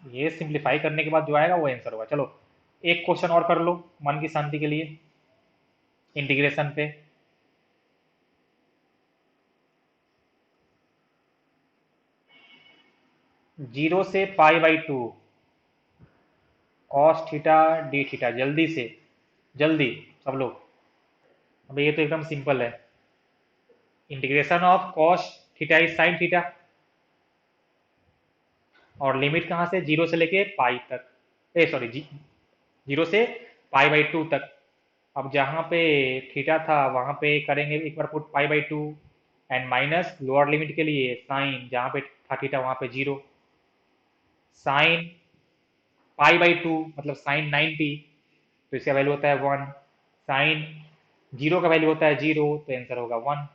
ये सिंप्लीफाई करने के बाद जो आएगा वो आंसर होगा। चलो एक क्वेश्चन और कर लो मन की शांति के लिए, इंटीग्रेशन पे। 0 से π/2 cos थीटा डी थीटा, जल्दी से जल्दी सब लोग। अब ये तो एकदम सिंपल है। Integration of cos theta is sin theta, और लिमिट कहाँ से, 0 से लेके पाई तक, ए सॉरी 0 से π/2 तक। अब जहाँ पे थीटा था वहाँ पे करेंगे एक बार put π/2, and minus lower limit के लिए साइन, जहाँ पे था थीटा वहाँ पे 0, साइन π/2 मतलब साइन 90, तो इसका वैल्यू होता है 1, साइन 0 का वैल्यू होता है 0, तो आंसर होगा 1।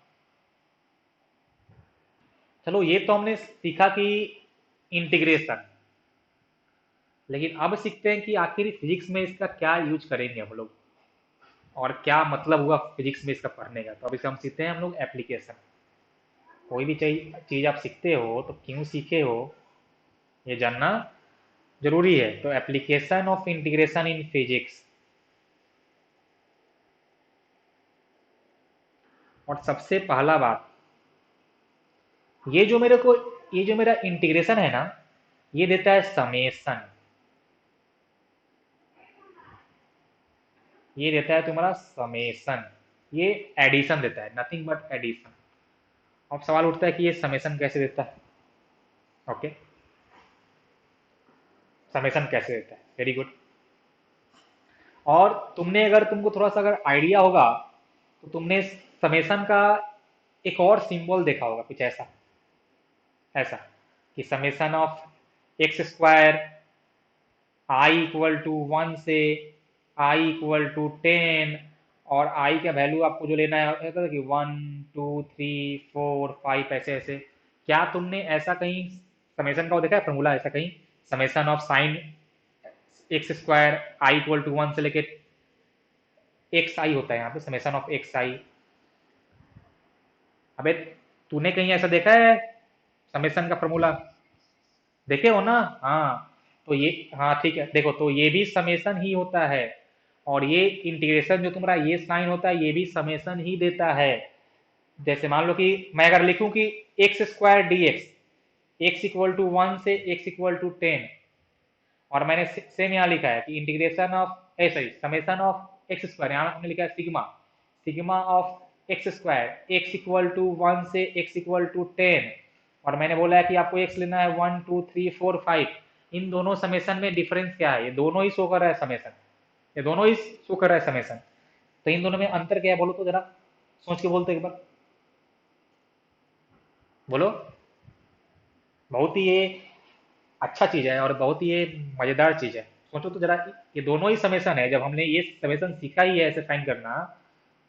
चलो ये तो हमने सीखा कि इंटीग्रेशन, लेकिन अब सीखते हैं कि आखिर फिजिक्स में इसका क्या यूज करेंगे हम लोग, और क्या मतलब हुआ फिजिक्स में इसका पढ़ने का। तो अब इसे हम सीखते हैं हम लोग एप्लीकेशन। कोई भी चीज आप सीखते हो तो क्यों सीखे हो ये जानना जरूरी है। तो application of integration in physics. और सबसे पहला बात, ये जो मेरे को, ये जो मेरा इंटीग्रेशन है ना, ये देता है समेशन, ये देता है तुम्हारा समेशन, ये एडिशन देता है, नथिंग बट एडिशन। अब सवाल उठता है कि ये समेशन कैसे देता है। ओके, समेशन कैसे देता है, वेरी गुड। और तुमने अगर, तुमको थोड़ा सा अगर आइडिया होगा तो तुमने समेशन का एक और सिंबल देखा होगा, कुछ ऐसा, ऐसा कि summation of X square I equal to 1 से आई इक्वल टू 10, और आई का वैल्यू आपको जो लेना है ऐसा कि 1 2 3 4 5 ऐसे ऐसे। क्या तुमने ऐसा कहीं समेशन का वो देखा है फॉर्मूला, ऐसा कहीं summation of sine X square I equal to 1 से लेके एक्स आई होता है यहाँ पे समेशन ऑफ एक्स आई। अबे तूने कहीं ऐसा देखा है समेशन का फॉर्मूला, देखे हो ना? हाँ, तो ये, हाँ ठीक है, देखो तो ये भी समेशन ही होता है, और ये इंटीग्रेशन जो तुम्हारा ये साइन होता है ये भी समेशन ही देता है। जैसे मान लो कि मैं अगर लिखूं कि X square D X, X equal to 1 से एक्स इक्वल टू 10, और मैंने सेम यहाँ लिखा है कि integration of a sorry summation of X square, यहाँ हमने लिखा है sigma, sigma of X square X equal to 1 से एक्स इक्वल टू 10, और मैंने बोला है कि आपको एक्स लेना है 1 2 3 4 5। इन दोनों समेशन में डिफरेंस क्या है, ये दोनों ही शो कर रहा है समेशन, ये दोनों ही शो कर रहा है समेशन। तो इन दोनों में अंतर क्या है बोलो तो, जरा सोच के बोलते एक बार, बोलो। बहुत ही ये अच्छा चीज है और बहुत ही ये मजेदार चीज है। सोचो तो जरा, ये दोनों ही समेशन है, जब हमने ये समेशन सीखा ही है ऐसे फाइन करना,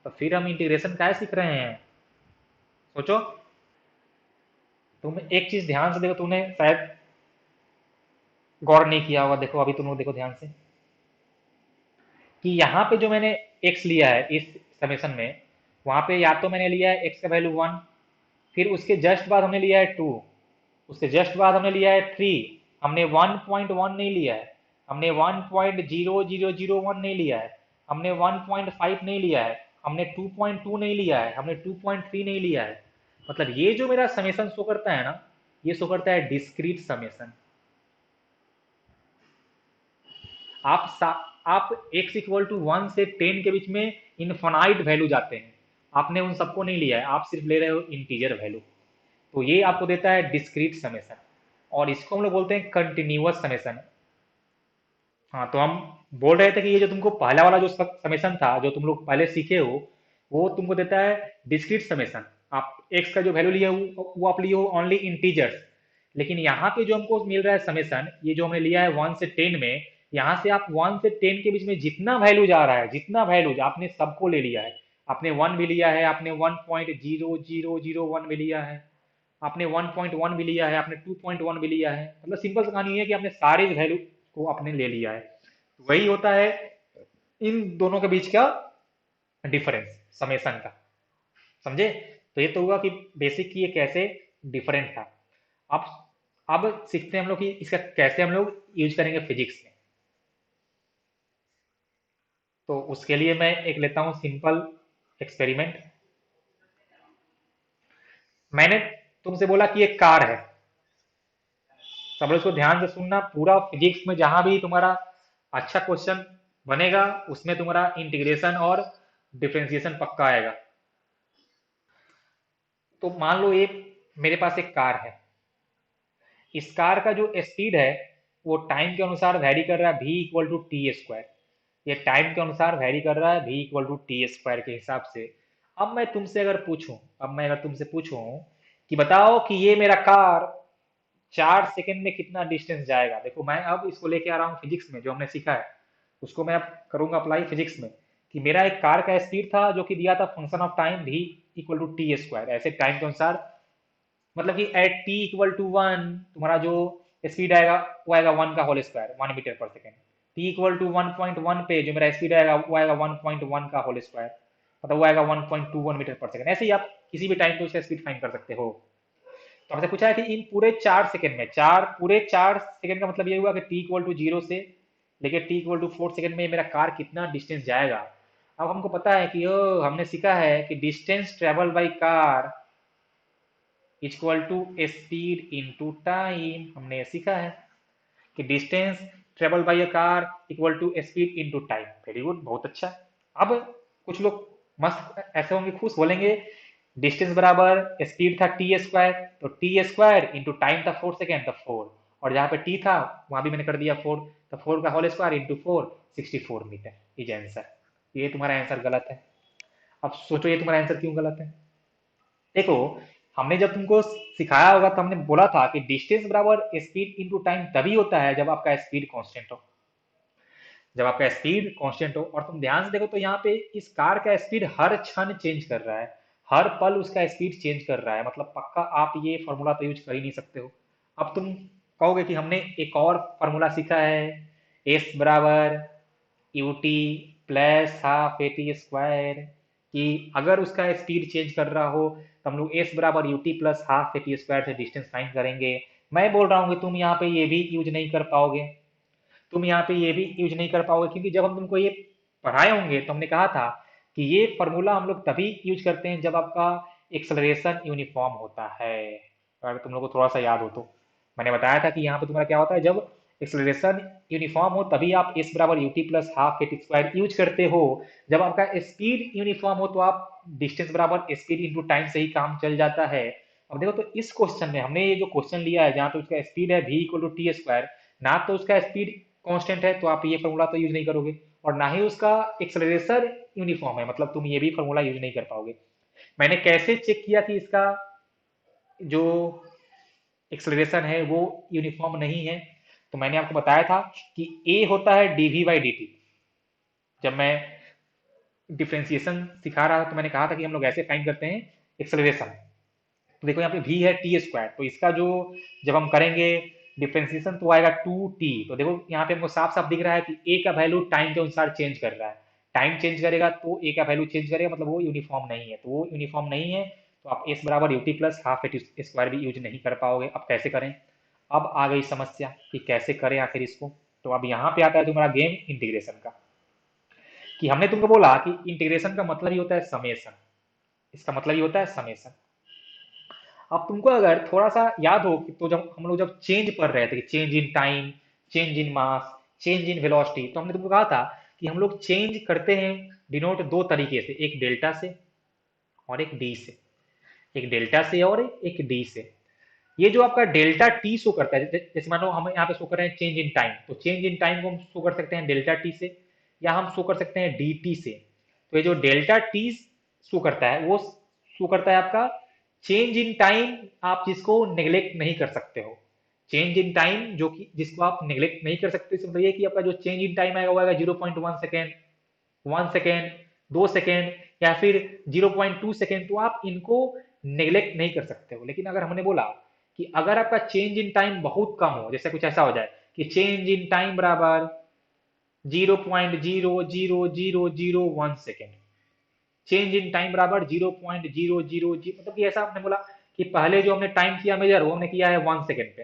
तो फिर हम इंटीग्रेशन क्या सीख रहे हैं, सोचो। तुम एक चीज ध्यान से देखो, तूने शायद गौर नहीं किया होगा, देखो अभी तुम लोग देखो ध्यान से, कि यहाँ पे जो मैंने x लिया है इस समेशन में, वहां पे या तो मैंने लिया है x का वैल्यू 1, फिर उसके जस्ट बाद हमने लिया है 2, उसके जस्ट बाद हमने लिया है 3, हमने 1.1 नहीं लिया है, हमने 1.0001 नहीं लिया है, हमने 1.5 नहीं लिया है, हमने 2.2 नहीं लिया है, हमने 2.3 नहीं लिया है। मतलब ये जो मेरा समेशन शो करता है ना, ये शो करता है डिस्क्रीट समेशन। आप आप x इक्वल टू 1 से 10 के बीच में इनफाइनाइट वैल्यू जाते हैं, आपने उन सबको नहीं लिया है, आप सिर्फ ले रहे हो इंटीजर वैल्यू। तो ये आपको देता है डिस्क्रीट समेशन, और इसको हम लोग बोलते हैं कंटिन्यूअस समेशन। हाँ, तो हम बोल रहे थे कि ये जो तुमको पहला वाला जो समेशन था जो तुम लोग पहले सीखे हो, वो तुमको देता है डिस्क्रीट समेशन। आप एक्स का जो वैल्यू लिए हो वो आप लिए हो ओनली इंटीजर्स, लेकिन यहाँ पे जो हमको मिल रहा है समेशन, ये जो हमने लिया है 1 से 10 में, यहाँ से आप 1 से 10 के बीच में जितना वैल्यू जा रहा है, जितना वैल्यू आपने सबको ले लिया है। आपने 1 भी लिया है, आपने 1.0001 भी लिया है, आपने 1.1 भी लिया है, आपने 2.1 भी लिया है, मतलब सिंपल सी कहानी है कि आपने सारे वैल्यू को आपने ले लिया है। तो वही होता है इन दोनों के बीच का डिफरेंस, समेशन का, समझे? तो ये तो हुआ कि बेसिक की ये कैसे डिफरेंट था। अब अब सीखते हैं हम लोग कि इसका कैसे हम लोग यूज करेंगे फिजिक्स में। तो उसके लिए मैं एक लेता हूँ सिंपल एक्सपेरिमेंट। मैंने तुमसे बोला कि एक कार है। सब लोग इसको ध्यान से सुनना, पूरा फिजिक्स में जहां भी तुम्हारा अच्छा क्वेश्चन बनेगा उसमें तुम्हारा इंटीग्रेशन और डिफरेंशिएशन पक्का आएगा। तो मान लो ये मेरे पास एक कार है। इस कार का जो स्पीड है वो टाइम के अनुसार वैरी कर रहा है v equal to T square. ये टाइम के अनुसार वैरी कर रहा है v equal to T square के हिसाब से। अब मैं अगर तुमसे पूछूं कि बताओ कि ये मेरा कार 4 सेकंड में कितना डिस्टेंस जाएगा। देखो मैं अब इसको लेके आ रहा हूँ फिजिक्स में, जो हमने सीखा है उसको मैं अब करूंगा अप्लाई फिजिक्स में। कि मेरा एक कार का स्पीड था जो कि दिया था function of time v equal to T square. ऐसे टाइम के अनुसार मतलब कि at T equal to one तुम्हारा जो स्पीड आएगा वो आएगा 1 का होल स्क्वायर, 1 मीटर पर सेकेंड। टी इक्वल टू 1.1 पे जो मेरा स्पीड आएगा वो आएगा 1.1 का होल स्क्वायर, मतलब वो आएगा 1.21 मीटर पर सेकेंड। ऐसे ही आप किसी भी टाइम पे उसका स्पीड फाइंड कर सकते हो। तो हमसे पूछा है कि इन पूरे 4 सेकंड में, पूरे 4 सेकंड का मतलब ये हुआ कि टी इक्वल टू जीरो से लेके टी इक्वल टू 4 सेकंड में मेरा कार कितना डिस्टेंस जाएगा। अब हमको पता है कि हमने सीखा है कि distance travel by car equal to speed into time. हमने सीखा है कि distance travel by a car equal to speed into time. Very good, बहुत अच्छा। अब कुछ लोग मस्त ऐसे होंगे, खुश बोलेंगे डिस्टेंस बराबर स्पीड था टी स्क्वायर, तो टी स्क्वायर इंटू टाइम था 4 सेकेंड, तो 4, और जहां पे टी था वहां भी मैंने कर दिया 4, तो 4 का whole square into 4 64 metre is answer. ये तुम्हारा आंसर गलत है। अब सोचो ये तुम्हारा आंसर क्यों गलत है। देखो हमने जब तुमको सिखाया होगा तो हमने बोला था कि डिस्टेंस बराबर स्पीड इनटू टाइम तभी होता है जब आपका स्पीड कांस्टेंट हो। जब आपका स्पीड कांस्टेंट हो और तुम ध्यान से देखो तो यहाँ पे इस कार का स्पीड हर क्षण चेंज कर रहा है, हर पल उसका स्पीड चेंज कर रहा है। मतलब पक्का आप ये फॉर्मूला तो यूज कर ही नहीं सकते हो। अब तुम कहोगे कि हमने एक और फॉर्मूला सीखा है, एस बराबर U T plus half A T square, कि अगर उसका स्पीड चेंज कर रहा हो तो हम लोग एस बराबर U T plus half A T square से डिस्टेंस फाइंड करेंगे। मैं बोल रहा हूँ कि तुम यहाँ पे ये भी यूज नहीं कर पाओगे, तुम यहाँ पे ये भी यूज नहीं कर पाओगे, क्योंकि जब हम तुमको ये पढ़ाए होंगे तो हमने कहा था कि ये फॉर्मूला हम लोग तभी यूज करते हैं जब आपका एक्सलरेशन यूनिफॉर्म होता है। अगर तुम लोग को थोड़ा सा याद हो तो मैंने बताया था कि यहाँ पे तुम्हारा क्या होता है, जब एक्सलरेशन यूनिफॉर्म हो तभी आप एस बराबर U T plus half A T square use करते हो। जब आपका स्पीड यूनिफॉर्म हो तो आप डिस्टेंस बराबर स्पीड इंटू टाइम से ही काम चल जाता है। अब देखो तो इस क्वेश्चन में हमने ये जो क्वेश्चन लिया है जहाँ पे उसका स्पीड है v equal to T square, ना तो उसका स्पीड कांस्टेंट है तो आप ये फॉर्मूला तो यूज नहीं करोगे, और ना ही उसका एक्सलरेशन यूनिफॉर्म है, मतलब तुम ये भी फॉर्मूला यूज नहीं कर पाओगे। मैंने कैसे चेक किया कि इसका जो एक्सलरेशन है वो यूनिफॉर्म नहीं है, तो मैंने आपको बताया था कि ए होता है डीवी बाई डी टी। जब मैं डिफ्रेंसिएशन सिखा रहा था तो मैंने कहा था कि हम लोग ऐसे फाइंड करते हैं एक्सलरेशन। तो देखो यहाँ पे v है टी स्क्वायर, तो इसका जो जब हम करेंगे डिफ्रेंसिएशन तो आएगा 2t। तो देखो यहाँ पे हमको साफ साफ दिख रहा है कि a का वैल्यू टाइम के अनुसार चेंज कर रहा है। टाइम चेंज करेगा तो a का वैल्यू चेंज करेगा, मतलब वो यूनिफॉर्म नहीं है। तो वो यूनिफॉर्म नहीं है तो आप s बराबर U T plus half A T square भी यूज नहीं कर पाओगे। अब कैसे करें, अब आ गई समस्या कि कैसे करें आखिर इसको। तो अब यहाँ पे आता है तुम्हारा गेम इंटीग्रेशन का। कि हमने तुमको बोला कि इंटीग्रेशन का मतलब ही होता है समेशन, इसका मतलब ही होता है समेशन। अब तुमको अगर थोड़ा सा याद हो तो जब हम लोग जब चेंज पढ़ रहे थे कि change in time, change in mass, change in velocity, तो हमने तुमको कहा था कि हम लोग चेंज करते हैं डिनोट दो तरीके से, एक डेल्टा से और एक डी से। एक डेल्टा से और एक डी से। ये जो आपका डेल्टा टी शो करता है, जैसे मानो हम यहाँ पे शो कर रहे हैं चेंज इन टाइम, तो चेंज इन टाइम को हम शो कर सकते हैं डेल्टा टी से, या हम शो कर सकते हैं डी टी से। तो ये जो डेल्टा टी शो करता है वो शो करता है आपका चेंज इन टाइम, आप जिसको नेग्लेक्ट नहीं कर सकते हो। चेंज इन टाइम जो कि जिसको आप नेग्लेक्ट नहीं कर सकते, इसका मतलब ये कि आपका जो चेंज इन टाइम आएगा वो आएगा 0.1 सेकेंड, 1 सेकेंड, 2 सेकेंड, या फिर 0.2 सेकेंड। तो आप इनको नेग्लेक्ट नहीं कर सकते हो। लेकिन अगर हमने बोला कि अगर आपका चेंज इन टाइम बहुत कम हो, जैसे कुछ ऐसा हो जाए कि चेंज इन टाइम बराबर 0.00001 सेकेंड, चेंज इन टाइम बराबर 0.000, मतलब कि ऐसा आपने बोला कि पहले जो हमने टाइम किया मेजर वो हमने किया है 1 सेकेंड पे,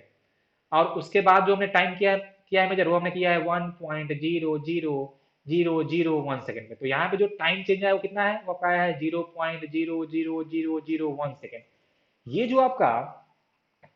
और उसके बाद जो हमने टाइम किया है मेजर, वो हमने किया है 1.0000001 सेकेंड में। तो यहाँ पे जो टाइम चेंज है वो कितना है, वो आपका आया है 0.00001 ये जो आपका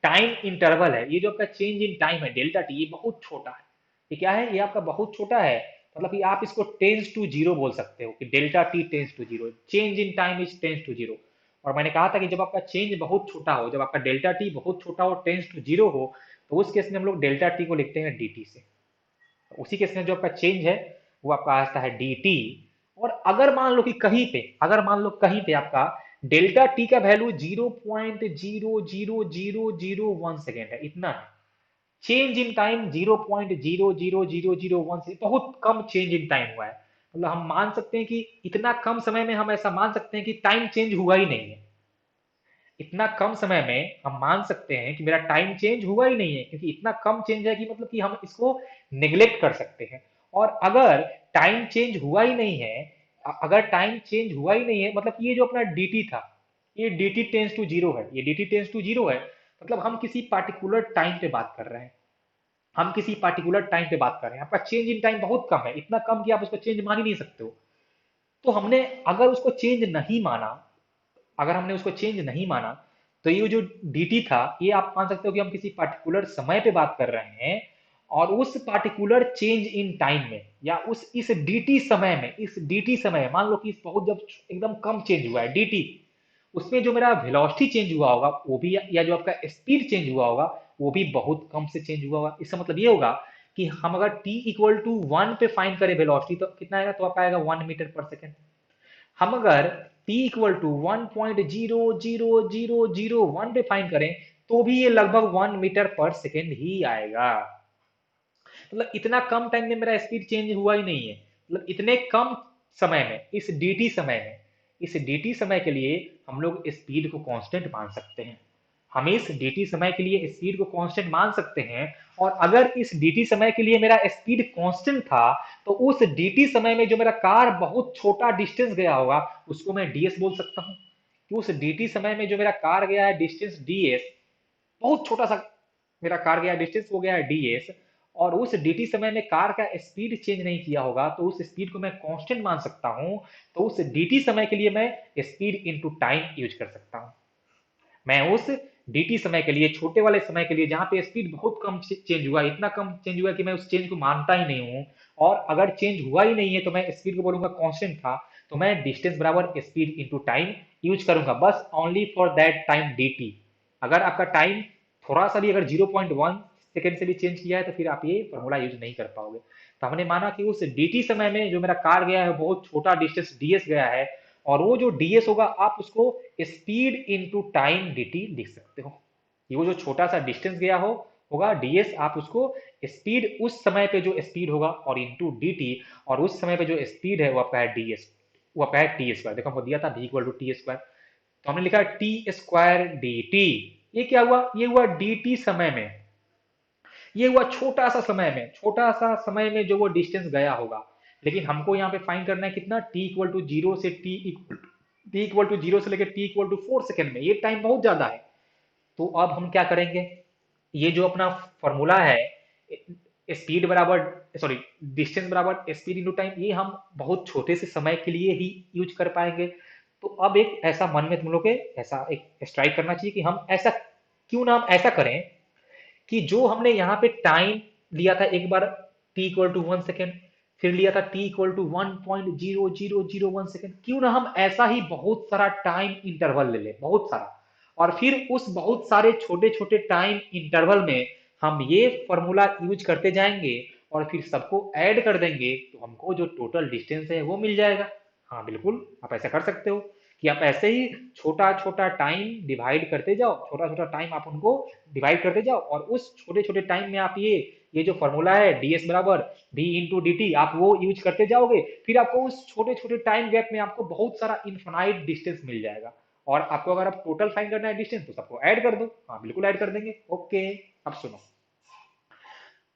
टाइम इंटरवल है, ये जो आपका चेंज इन टाइम है डेल्टा टी, ये बहुत छोटा है। ये क्या है, ये आपका बहुत छोटा है। मतलब कि आप इसको टेंस टू जीरो बोल सकते हो कि delta T tends to zero, change in time is tends to zero. और मैंने कहा था कि जब आपका चेंज बहुत छोटा हो, जब आपका डेल्टा टी बहुत छोटा हो, टेंस टू जीरो हो, तो उस केस में हम लोग डेल्टा टी को लिखते हैं डी टी से। तो उसी केस में जो आपका चेंज है वो आपका आता है डी टी। और अगर मान लो कि कहीं पे, अगर मान लो कहीं पे आपका डेल्टा टी का वैल्यू 0.0000001 सेकेंड है, इतना है, चेंज इन टाइम 0.00001 से बहुत कम चेंज इन टाइम हुआ है। मतलब हम मान सकते हैं कि इतना कम समय में हम ऐसा मान सकते हैं कि टाइम चेंज हुआ ही नहीं है। इतना कम समय में हम मान सकते हैं कि मेरा टाइम चेंज हुआ ही नहीं है, क्योंकि इतना कम चेंज है कि मतलब कि हम इसको निग्लेक्ट कर सकते हैं। और अगर टाइम चेंज हुआ ही नहीं है, अगर टाइम चेंज हुआ ही नहीं है, मतलब ये जो अपना dt था, ये dt टेंस टू जीरो है, ये dt टेंस टू जीरो है, मतलब हम किसी पार्टिकुलर टाइम पे बात कर रहे हैं, हम किसी पार्टिकुलर टाइम पे बात कर रहे हैं, आपका चेंज इन टाइम बहुत कम है, इतना कम कि आप उसको चेंज मान ही नहीं सकते हो। तो हमने अगर उसको चेंज नहीं माना, अगर हमने उसको चेंज नहीं माना, तो ये जो dt था, ये आप मान सकते हो कि हम किसी पार्टिकुलर समय पे बात कर रहे हैं, और उस पार्टिकुलर चेंज इन टाइम में, या उस इस dt समय में, इस dt समय मान लो कि बहुत जब एकदम कम चेंज हुआ है dt, उसमें जो मेरा वेलोसिटी चेंज हुआ होगा वो भी, या जो आपका स्पीड चेंज हुआ होगा वो भी बहुत कम से चेंज हुआ होगा। इसका मतलब ये होगा कि हम अगर t इक्वल टू 1 पे फाइंड करें वेलोसिटी, तो कितना आएगा, तो आपका आएगा 1 मीटर पर सेकेंड। हम अगर t इक्वल टू 1.00001 पे फाइंड करें, तो भी ये लगभग 1 मीटर पर सेकेंड ही आएगा। मतलब इतना कम टाइम में मेरा स्पीड चेंज हुआ ही नहीं है। मतलब इतने कम समय में, इस dt समय में, इस dt समय के लिए हम लोग स्पीड को कांस्टेंट मान सकते हैं। हम इस dt समय के लिए स्पीड को कांस्टेंट मान सकते हैं। और अगर इस dt समय के लिए मेरा स्पीड कांस्टेंट था, तो उस dt समय में जो मेरा कार बहुत छोटा डिस्टेंस गया होगा, उसको मैं ds बोल सकता हूँ। कि उस dt समय में जो मेरा कार गया है डिस्टेंस ds, बहुत छोटा सा मेरा कार गया डिस्टेंस, हो गया है ds, और उस dt समय में कार का स्पीड चेंज नहीं किया होगा, तो उस स्पीड को मैं कांस्टेंट मान सकता हूं। तो उस dt समय के लिए मैं स्पीड इनटू टाइम यूज कर सकता हूं। मैं उस dt समय के लिए, छोटे वाले समय के लिए, जहां पे स्पीड बहुत कम चेंज हुआ, इतना कम चेंज हुआ कि मैं उस चेंज को मानता ही नहीं हूं, और अगर चेंज हुआ ही नहीं है तो मैं स्पीड को बोलूंगा कांस्टेंट था, तो मैं डिस्टेंस बराबर स्पीड इनटू टाइम यूज करूंगा, बस only for that time dt। अगर आपका टाइम थोड़ा सा भी अगर 0.1 सेकेंड से भी चेंज किया है, तो फिर आप ये फॉर्मूला यूज नहीं कर पाओगे। तो हमने माना कि उस dt समय में जो मेरा कार गया है बहुत छोटा डिस्टेंस ds गया है, और वो जो ds होगा आप उसको स्पीड इनटू टाइम dt लिख सकते हो। ये वो जो छोटा सा डिस्टेंस गया हो होगा ds, आप उसको स्पीड, उस समय पे जो स्पीड होगा, और इनटू dt, और उस समय पे जो स्पीड है वो आपका है ds, वो आपका है टी स्क्वायर। देखो हमको दिया था v equal to T square, तो हमने लिखा टी स्क्वायर डी टी। ये क्या हुआ, ये हुआ डी टी समय में, ये हुआ छोटा सा समय में, छोटा सा समय में जो वो डिस्टेंस गया होगा। लेकिन हमको यहाँ पे फाइंड करना है कितना, टी इक्वल टू जीरो से टी इक्वल टू जीरो से लेकर टी इक्वल टू 4 सेकेंड में, ये टाइम बहुत ज्यादा है। तो अब हम क्या करेंगे, ये जो अपना फॉर्मूला है, स्पीड बराबर, सॉरी, डिस्टेंस बराबर स्पीड इंटू टाइम, ये हम बहुत छोटे से समय के लिए ही यूज कर पाएंगे। तो अब एक ऐसा मन में तुम लोग के ऐसा एक स्ट्राइक करना चाहिए कि हम ऐसा क्यों ना, हम ऐसा करें कि जो हमने यहाँ पे टाइम लिया था एक बार t इक्वल टू 1 सेकेंड, फिर लिया था t इक्वल टू 1.00001 सेकेंड, क्यों ना हम ऐसा ही बहुत सारा टाइम इंटरवल ले लें, बहुत सारा, और फिर उस बहुत सारे छोटे छोटे टाइम इंटरवल में हम ये फॉर्मूला यूज करते जाएंगे, और फिर सबको ऐड कर देंगे, तो हमको जो टोटल डिस्टेंस है वो मिल जाएगा। हाँ बिल्कुल, आप ऐसा कर सकते हो कि आप ऐसे ही छोटा छोटा टाइम डिवाइड करते जाओ, छोटा छोटा टाइम आप उनको डिवाइड करते जाओ, और उस छोटे छोटे टाइम में आप ये जो फॉर्मूला है ds बराबर v इंटू डी टी, आप वो यूज करते जाओगे, फिर आपको उस छोटे छोटे टाइम गैप में आपको बहुत सारा इनफाइनाइट डिस्टेंस मिल जाएगा। और आपको अगर आप टोटल फाइंड करना है डिस्टेंस, तो सबको ऐड कर दो। हाँ बिल्कुल ऐड कर देंगे। ओके, अब सुनो,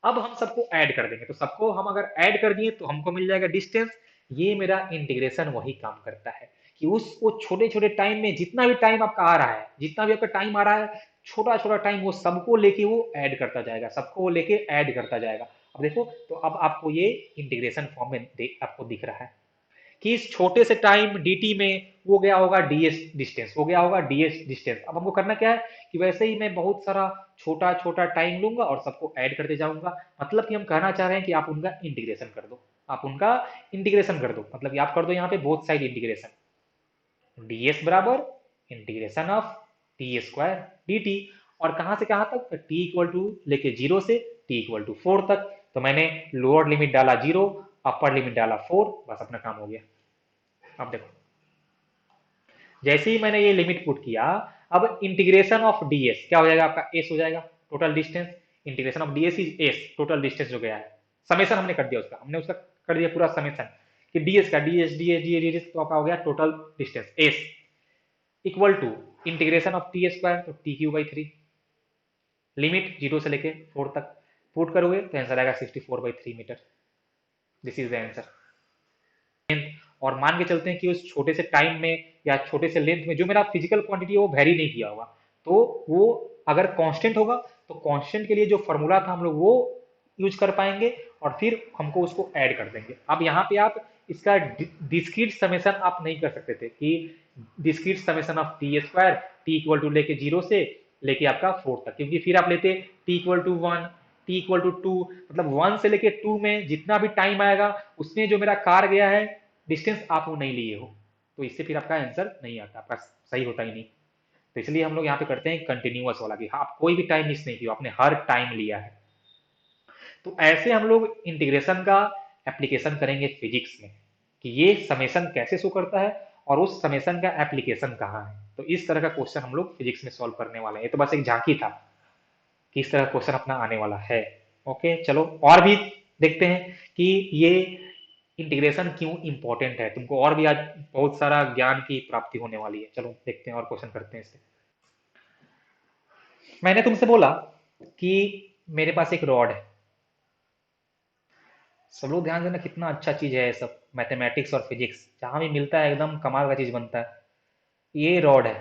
अब हम सबको ऐड कर देंगे, तो सबको हम अगर ऐड कर दिए तो हमको मिल जाएगा डिस्टेंस। ये मेरा इंटीग्रेशन वही काम करता है कि उसको छोटे छोटे टाइम में, जितना भी टाइम आपका आ रहा है, जितना भी आपका टाइम आ रहा है, छोटा छोटा टाइम वो सबको लेके वो ऐड करता जाएगा, सबको वो लेके ऐड करता जाएगा। अब देखो, तो अब आपको ये इंटीग्रेशन फॉर्म में आपको दिख रहा है कि इस छोटे से टाइम dt में वो गया होगा ds डिस्टेंस, हो गया होगा ds डिस्टेंस। अब हमको करना क्या है कि वैसे ही मैं बहुत सारा छोटा छोटा टाइम लूंगा और सबको ऐड करते जाऊंगा। मतलब कि हम कहना चाह रहे हैं कि आप उनका इंटीग्रेशन कर दो, आप उनका इंटीग्रेशन कर दो, मतलब कि आप कर दो यहाँ पे बोथ साइड इंटीग्रेशन। ds बराबर integration of T square dt, और कहां से कहां तक, t इक्वल टू लेके 0 से t इक्वल टू 4 तक। तो मैंने लोअर लिमिट डाला 0, अपर लिमिट डाला 4, बस अपना काम हो गया। अब देखो, जैसे ही मैंने ये लिमिट पुट किया, अब इंटीग्रेशन ऑफ ds क्या हो जाएगा, आपका s हो जाएगा, total distance. Integration of ds is s, total distance जो गया है। समेशन हमने कर दिया उसका, हमने उसका कर दिया पूरा समेशन कि ds का ds तो आपका हो गया total distance s equal to integration of T square, तो टी क्यू बाई 3, लिमिट 0 से लेके 4 तक पुट करोगे तो आंसर आएगा 64/3 metre. This is the answer. और मान के चलते हैं कि उस छोटे से टाइम में या छोटे से लेंथ में जो मेरा फिजिकल क्वांटिटी है वो वेरी नहीं किया होगा, तो वो अगर कांस्टेंट होगा तो कांस्टेंट के लिए जो फॉर्मूला था हम लोग वो यूज कर पाएंगे और फिर हमको उसको ऐड कर देंगे। अब यहाँ पे आप इसका डिस्क्रीट समेशन आप नहीं कर सकते थे कि discrete summation of T square T equal to लेके 0 से लेके आपका 4 तक, क्योंकि फिर आप लेते t equal to 1, t equal to 2, मतलब 1 से लेके 2 में जितना भी टाइम आएगा उसमें जो मेरा कार गया है डिस्टेंस आप वो नहीं लिए हो, तो इससे फिर आपका आंसर नहीं आता, आपका सही होता ही नहीं। तो इसलिए हम लोग यहाँ पे करते हैं कंटिन्यूअस वाला कि हाँ, आप कोई भी टाइम मिस नहीं किया, आपने हर टाइम लिया है। तो ऐसे हम लोग इंटीग्रेशन का एप्लीकेशन करेंगे फिजिक्स में कि ये समेशन कैसे शो करता है और उस समेशन का एप्लीकेशन कहाँ है। तो इस तरह का क्वेश्चन हम लोग फिजिक्स में सॉल्व करने वाले हैं। ये तो बस एक झांकी था कि इस तरह का क्वेश्चन अपना आने वाला है। ओके, चलो और भी देखते हैं कि ये इंटीग्रेशन क्यों इंपॉर्टेंट है। तुमको और भी आज बहुत सारा ज्ञान की प्राप्ति होने वाली है। चलो देखते हैं और क्वेश्चन करते हैं इससे। मैंने तुमसे बोला कि मेरे पास एक रॉड है। सब लोग ध्यान देना, कितना अच्छा चीज है ये सब, मैथमेटिक्स और फिजिक्स जहां भी मिलता है एकदम कमाल का चीज बनता है। ये रॉड है।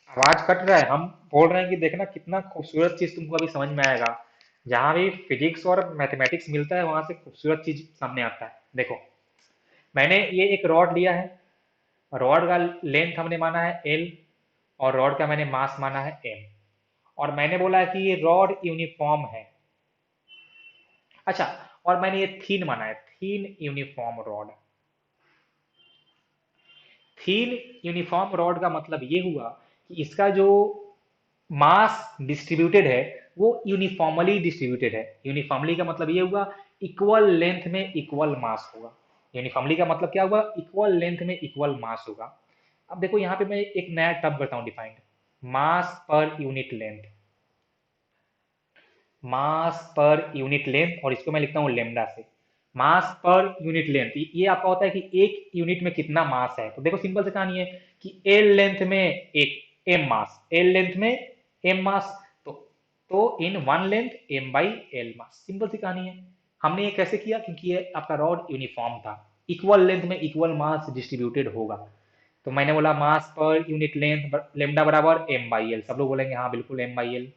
आवाज कट रहा है, हम बोल रहे हैं कि देखना कितना खूबसूरत चीज तुमको अभी समझ में आएगा। जहां भी फिजिक्स और मैथमेटिक्स मिलता है वहां से खूबसूरत चीज सामने आता है। देखो, मैंने ये एक रॉड लिया है, रॉड का लेंथ हमने माना है एल और रॉड का मैंने मास माना है एम, और मैंने बोला है कि ये रॉड यूनिफॉर्म है। अच्छा, और मैंने ये थीन माना है, थीन यूनिफॉर्म रॉड। थीन यूनिफॉर्म रॉड का मतलब ये हुआ कि इसका जो मास डिस्ट्रीब्यूटेड है वो यूनिफॉर्मली डिस्ट्रीब्यूटेड है। यूनिफॉर्मली का मतलब ये हुआ इक्वल लेंथ में इक्वल मास होगा। यूनिफॉर्मली का मतलब क्या हुआ, इक्वल लेंथ में इक्वल मास होगा। अब देखो यहाँ पे मैं एक नया टर्म करता हूँ डिफाइंड, मास पर यूनिट लेंथ। मास पर यूनिट लेंथ, और इसको मैं लिखता हूँ लेमडा से। मास पर यूनिट लेंथ ये आपका होता है कि एक यूनिट में कितना मास है। तो देखो सिंपल सी कहानी है कि एल लेंथ में एक एम मास, एल लेंथ में एम मास, तो in one length M by L mass. Simple सी कहानी है। हमने ये कैसे किया, क्योंकि ये आपका रॉड यूनिफॉर्म था, इक्वल लेंथ में इक्वल मास डिस्ट्रीब्यूटेड होगा। तो मैंने बोला mass per unit length lambda बराबर एम बाई एल। सब लोग बोलेंगे हाँ बिल्कुल एम बाई एल।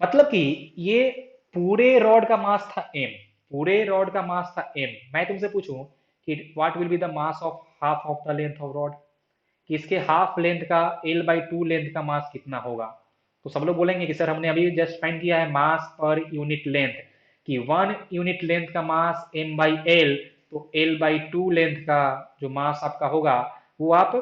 मतलब कि ये पूरे रॉड का मास था m, पूरे रॉड का मास था m। मैं तुमसे पूछूं कि what will be the mass of half of the length of rod, कि इसके हाफ लेंथ का l/2 लेंथ का मास कितना होगा। तो सब लोग बोलेंगे कि सर हमने अभी जस्ट फाइंड किया है मास पर यूनिट लेंथ, कि 1 यूनिट लेंथ का मास m/l, तो l/2 लेंथ का जो मास आपका होगा वो आप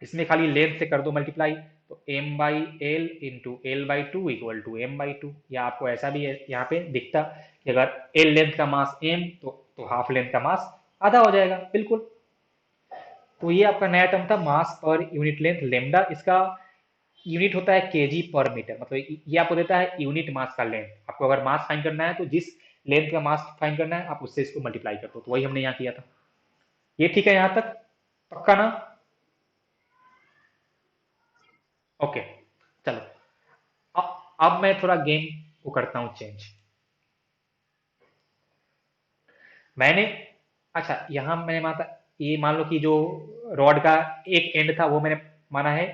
इसमें खाली लेंथ से कर दो मल्टीप्लाई, तो m by l into l by two equal to m/2। या आपको ऐसा भी यहाँ पे दिखता कि अगर l लेंथ का मास m तो हाफ लेंथ का मास आधा हो जाएगा बिल्कुल। तो ये आपका नया टर्म था मास पर यूनिट लेंथ लेमडा। इसका यूनिट होता है केजी पर मीटर, मतलब ये आपको देता है यूनिट मास का लेंथ। आपको अगर मास फाइंड करना है तो जिस लेंथ का मास फाइंड करना है आप उससे इसको मल्टीप्लाई कर दो, तो वही हमने यहाँ किया था। ये ठीक है यहाँ तक, पक्का ना? ओके, चलो अब मैं थोड़ा गेम को करता हूँ चेंज। मैंने, अच्छा यहाँ मैंने माना था, ये मान लो कि जो रॉड का एक एंड था वो मैंने माना है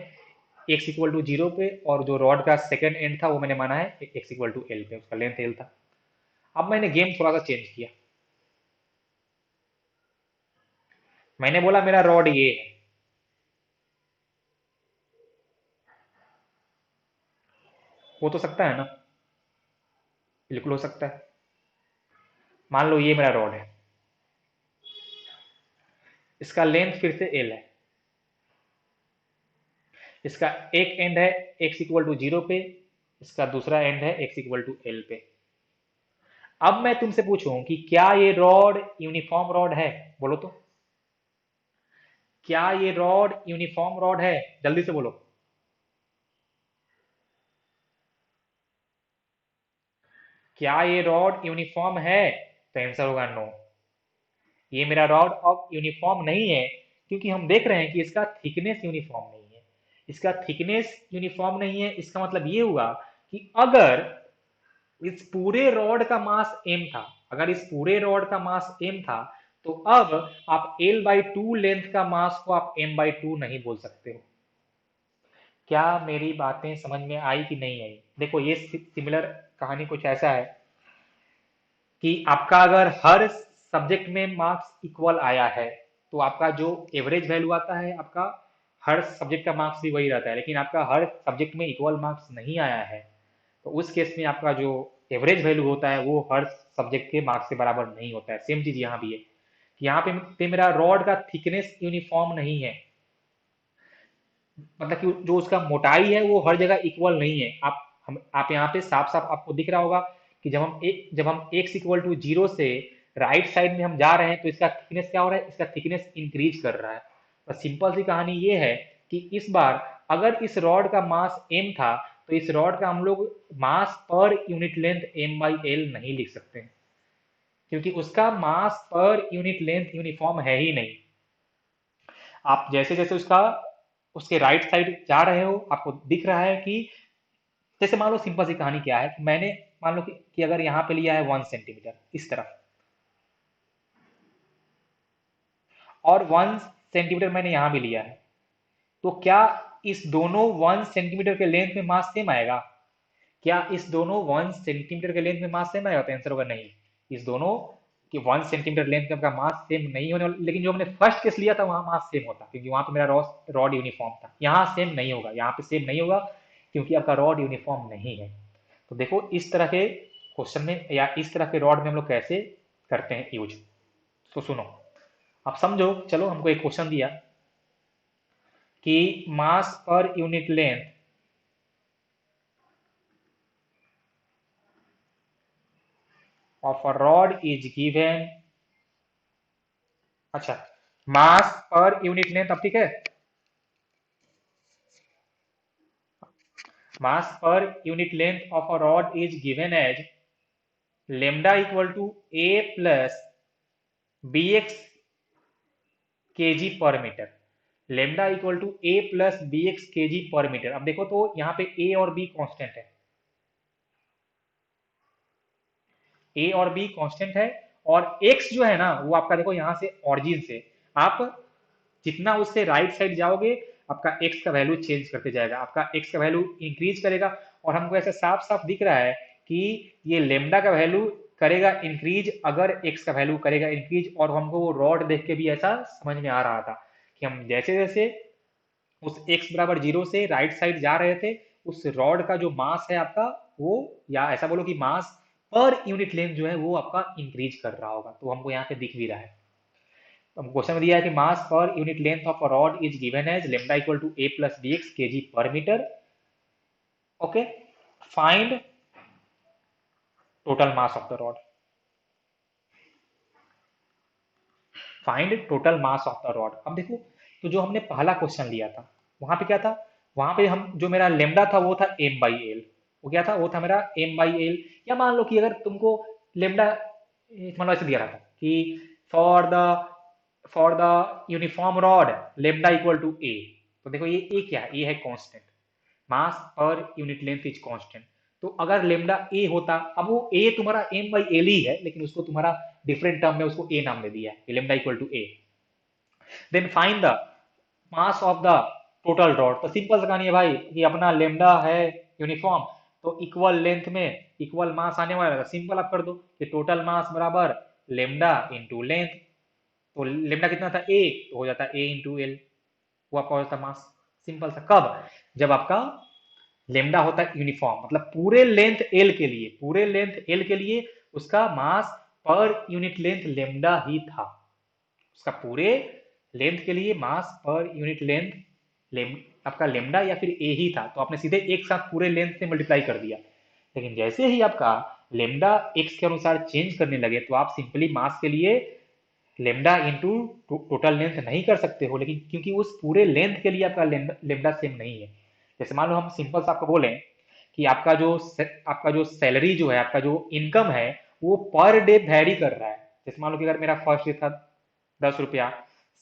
एक्स इक्वल टू 0 पे, और जो रॉड का सेकंड एंड था वो मैंने माना है एक्स इक्वल टू एल पे, उसका लेंथ एल था। अब मैंने गेम थोड़ा सा चेंज किया, मैंने बोला मेरा रॉड ये है, हो तो सकता है ना, बिल्कुल हो सकता है। मान लो ये मेरा रॉड है, इसका लेंथ फिर से एल है, इसका एक एंड है एक्स इक्वल टू 0 पे, इसका दूसरा एंड है एक्स इक्वल टू एल पे। अब मैं तुमसे पूछूं कि क्या ये रॉड यूनिफॉर्म रॉड है, बोलो तो, क्या ये रॉड यूनिफॉर्म रॉड है, जल्दी से बोलो। क्या ये रॉड यूनिफॉर्म है, तो आंसर होगा नो। ये मेरा रॉड अब यूनिफॉर्म नहीं है, क्योंकि हम देख रहे हैं कि इसका थिकनेस यूनिफॉर्म नहीं है। इसका थिकनेस यूनिफॉर्म नहीं है, इसका मतलब ये हुआ कि अगर इस पूरे रॉड का मास m था, अगर इस पूरे रॉड का मास m था, तो अब आप l/2 लेंथ का मास को आप m/2 नहीं बोल सकते हो। क्या मेरी बातें समझ में आई कि नहीं आई? देखो ये सिमिलर कहानी कुछ ऐसा है कि आपका अगर हर सब्जेक्ट में मार्क्स इक्वल आया है, तो आपका जो एवरेज वैल्यू आता है, आपका हर सब्जेक्ट का मार्क्स भी वही रहता है। लेकिन आपका हर सब्जेक्ट में इक्वल मार्क्स नहीं आया है, तो उस केस में आपका जो एवरेज वैल्यू होता है वो हर सब्जेक्ट के मार्क्स से बराबर नहीं होता है। सेम चीज यहाँ भी है कि यहाँ पे मेरा रॉड का थिकनेस यूनिफॉर्म नहीं है, मतलब कि जो उसका मोटाई है वो हर जगह इक्वल नहीं है। आप यहाँ पे साफ साफ आपको दिख रहा होगा कि जब हम एक्स इक्वल टू 0 से राइट साइड में हम जा रहे हैं, तो इसका थिकनेस क्या हो रहा है, इसका थिकनेस इंक्रीज कर रहा है। और सिंपल सी कहानी ये है कि इस बार अगर इस रॉड का मास m था, तो इस रॉड का हम लोग मास पर यूनिट लेंथ m/l नहीं लिख सकते, क्योंकि उसका मास पर यूनिट लेंथ यूनिफॉर्म है ही नहीं। आप जैसे जैसे उसके राइट साइड जा रहे हो, आपको दिख रहा है कि जैसे मान लो सिंपल सी कहानी क्या है कि मैंने मान लो कि अगर यहाँ पे लिया है 1 सेंटीमीटर इस तरफ, और 1 सेंटीमीटर मैंने यहाँ भी लिया है, तो क्या इस दोनों 1 सेंटीमीटर के लेंथ में मास सेम आएगा? क्या इस दोनों 1 सेंटीमीटर के लेंथ में मास सेम आएगा? तो आंसर होगा नहीं। इस दोनों कि 1 सेंटीमीटर लेंथ का मास सेम नहीं होने वाला, लेकिन जो हमने फर्स्ट केस लिया था वहां मास सेम होता, क्योंकि वहां पे मेरा रॉड यूनिफॉर्म था। यहाँ सेम नहीं होगा, यहाँ पे सेम नहीं होगा, क्योंकि आपका रॉड यूनिफॉर्म नहीं है। तो देखो इस तरह के क्वेश्चन में या इस तरह के रॉड में हम लोग कैसे करते हैं यूज। तो सुनो, आप समझो, चलो हमको एक क्वेश्चन दिया कि mass per unit length of a rod is given, अच्छा, मास पर यूनिट लेंथ, अब ठीक है, mass per unit length of a rod is given as lambda equal to a plus B X K G per metre. Lambda equal to a plus B X K G per metre. अब देखो तो यहाँ पे a और b constant है, a और b constant है, और x जो है ना वो आपका देखो यहाँ से ऑरिजिन से आप जितना उससे राइट साइड जाओगे, आपका x का वैल्यू चेंज करते जाएगा, आपका x का वैल्यू इंक्रीज करेगा। और हमको ऐसा साफ साफ दिख रहा है कि ये लेमडा का वैल्यू करेगा इंक्रीज अगर x का वैल्यू करेगा इंक्रीज। और हमको वो रॉड देख के भी ऐसा समझ में आ रहा था कि हम जैसे जैसे उस x बराबर 0 से राइट साइड जा रहे थे, उस रॉड का जो मास है आपका वो, या ऐसा बोलो कि मास पर यूनिट लेंथ जो है वो आपका इंक्रीज कर रहा होगा। तो हमको यहाँ पे दिख भी रहा है। तो क्वेश्चन में दिया है कि mass per unit length of a rod is given as lambda equal to a plus bx kg per metre. Okay, find total mass of the rod, find total mass of the rod. अब देखो, तो जो हमने पहला question लिया था वहां पे क्या था, वहां पे हम जो मेरा लेमडा था वो था m/l, वो क्या था, वो था मेरा m/l। या मान लो कि अगर तुमको लेमडा मान लो ऐसे दिया रहा था कि for the for the uniform rod lambda equal to a, तो देखो ये a क्या है, a है constant, mass per unit length is constant. तो अगर लेमडा a होता, अब वो a तुम्हारा m/l ही है, लेकिन उसको तुम्हारा डिफरेंट टर्म में उसको a नाम दे दिया है, lambda equal to a। Then find the mass of the total rod. तो सिंपल सा कहानी है भाई कि अपना लेमडा है यूनिफॉर्म, तो इक्वल लेंथ में इक्वल मास आने वाला है। सिंपल आप कर दो कि टोटल मास बराबर लेमडा इंटू लेंथ। तो लेमडा कितना था, ए, तो हो जाता है ए इंटू एल, वो आपका हो जाता है मास। सिंपल सा। कब, जब आपका लेमडा होता है यूनिफॉर्म, मतलब पूरे लेंथ एल के लिए, पूरे लेंथ एल के लिए उसका मास पर यूनिट लेंथ लेमडा ही था। उसका पूरे लेंथ के लिए मास पर यूनिट लेंथ लेम आपका लेमडा या फिर ए ही था, तो आपने सीधे एक साथ पूरे लेंथ से मल्टीप्लाई कर दिया। लेकिन जैसे ही आपका लेमडा एक्स के अनुसार चेंज करने लगे, तो आप सिंपली मास के लिए लेमडा इंटू टोटल लेंथ नहीं कर सकते हो, लेकिन क्योंकि उस पूरे लेंथ के लिए आपका लेमडा सेम नहीं है। जैसे मान लो हम सिंपल से आपको बोलें कि आपका जो सैलरी जो है, आपका जो इनकम है, वो पर डे वैरी कर रहा है। जैसे मान लो कि अगर मेरा फर्स्ट डे था 10 रुपया,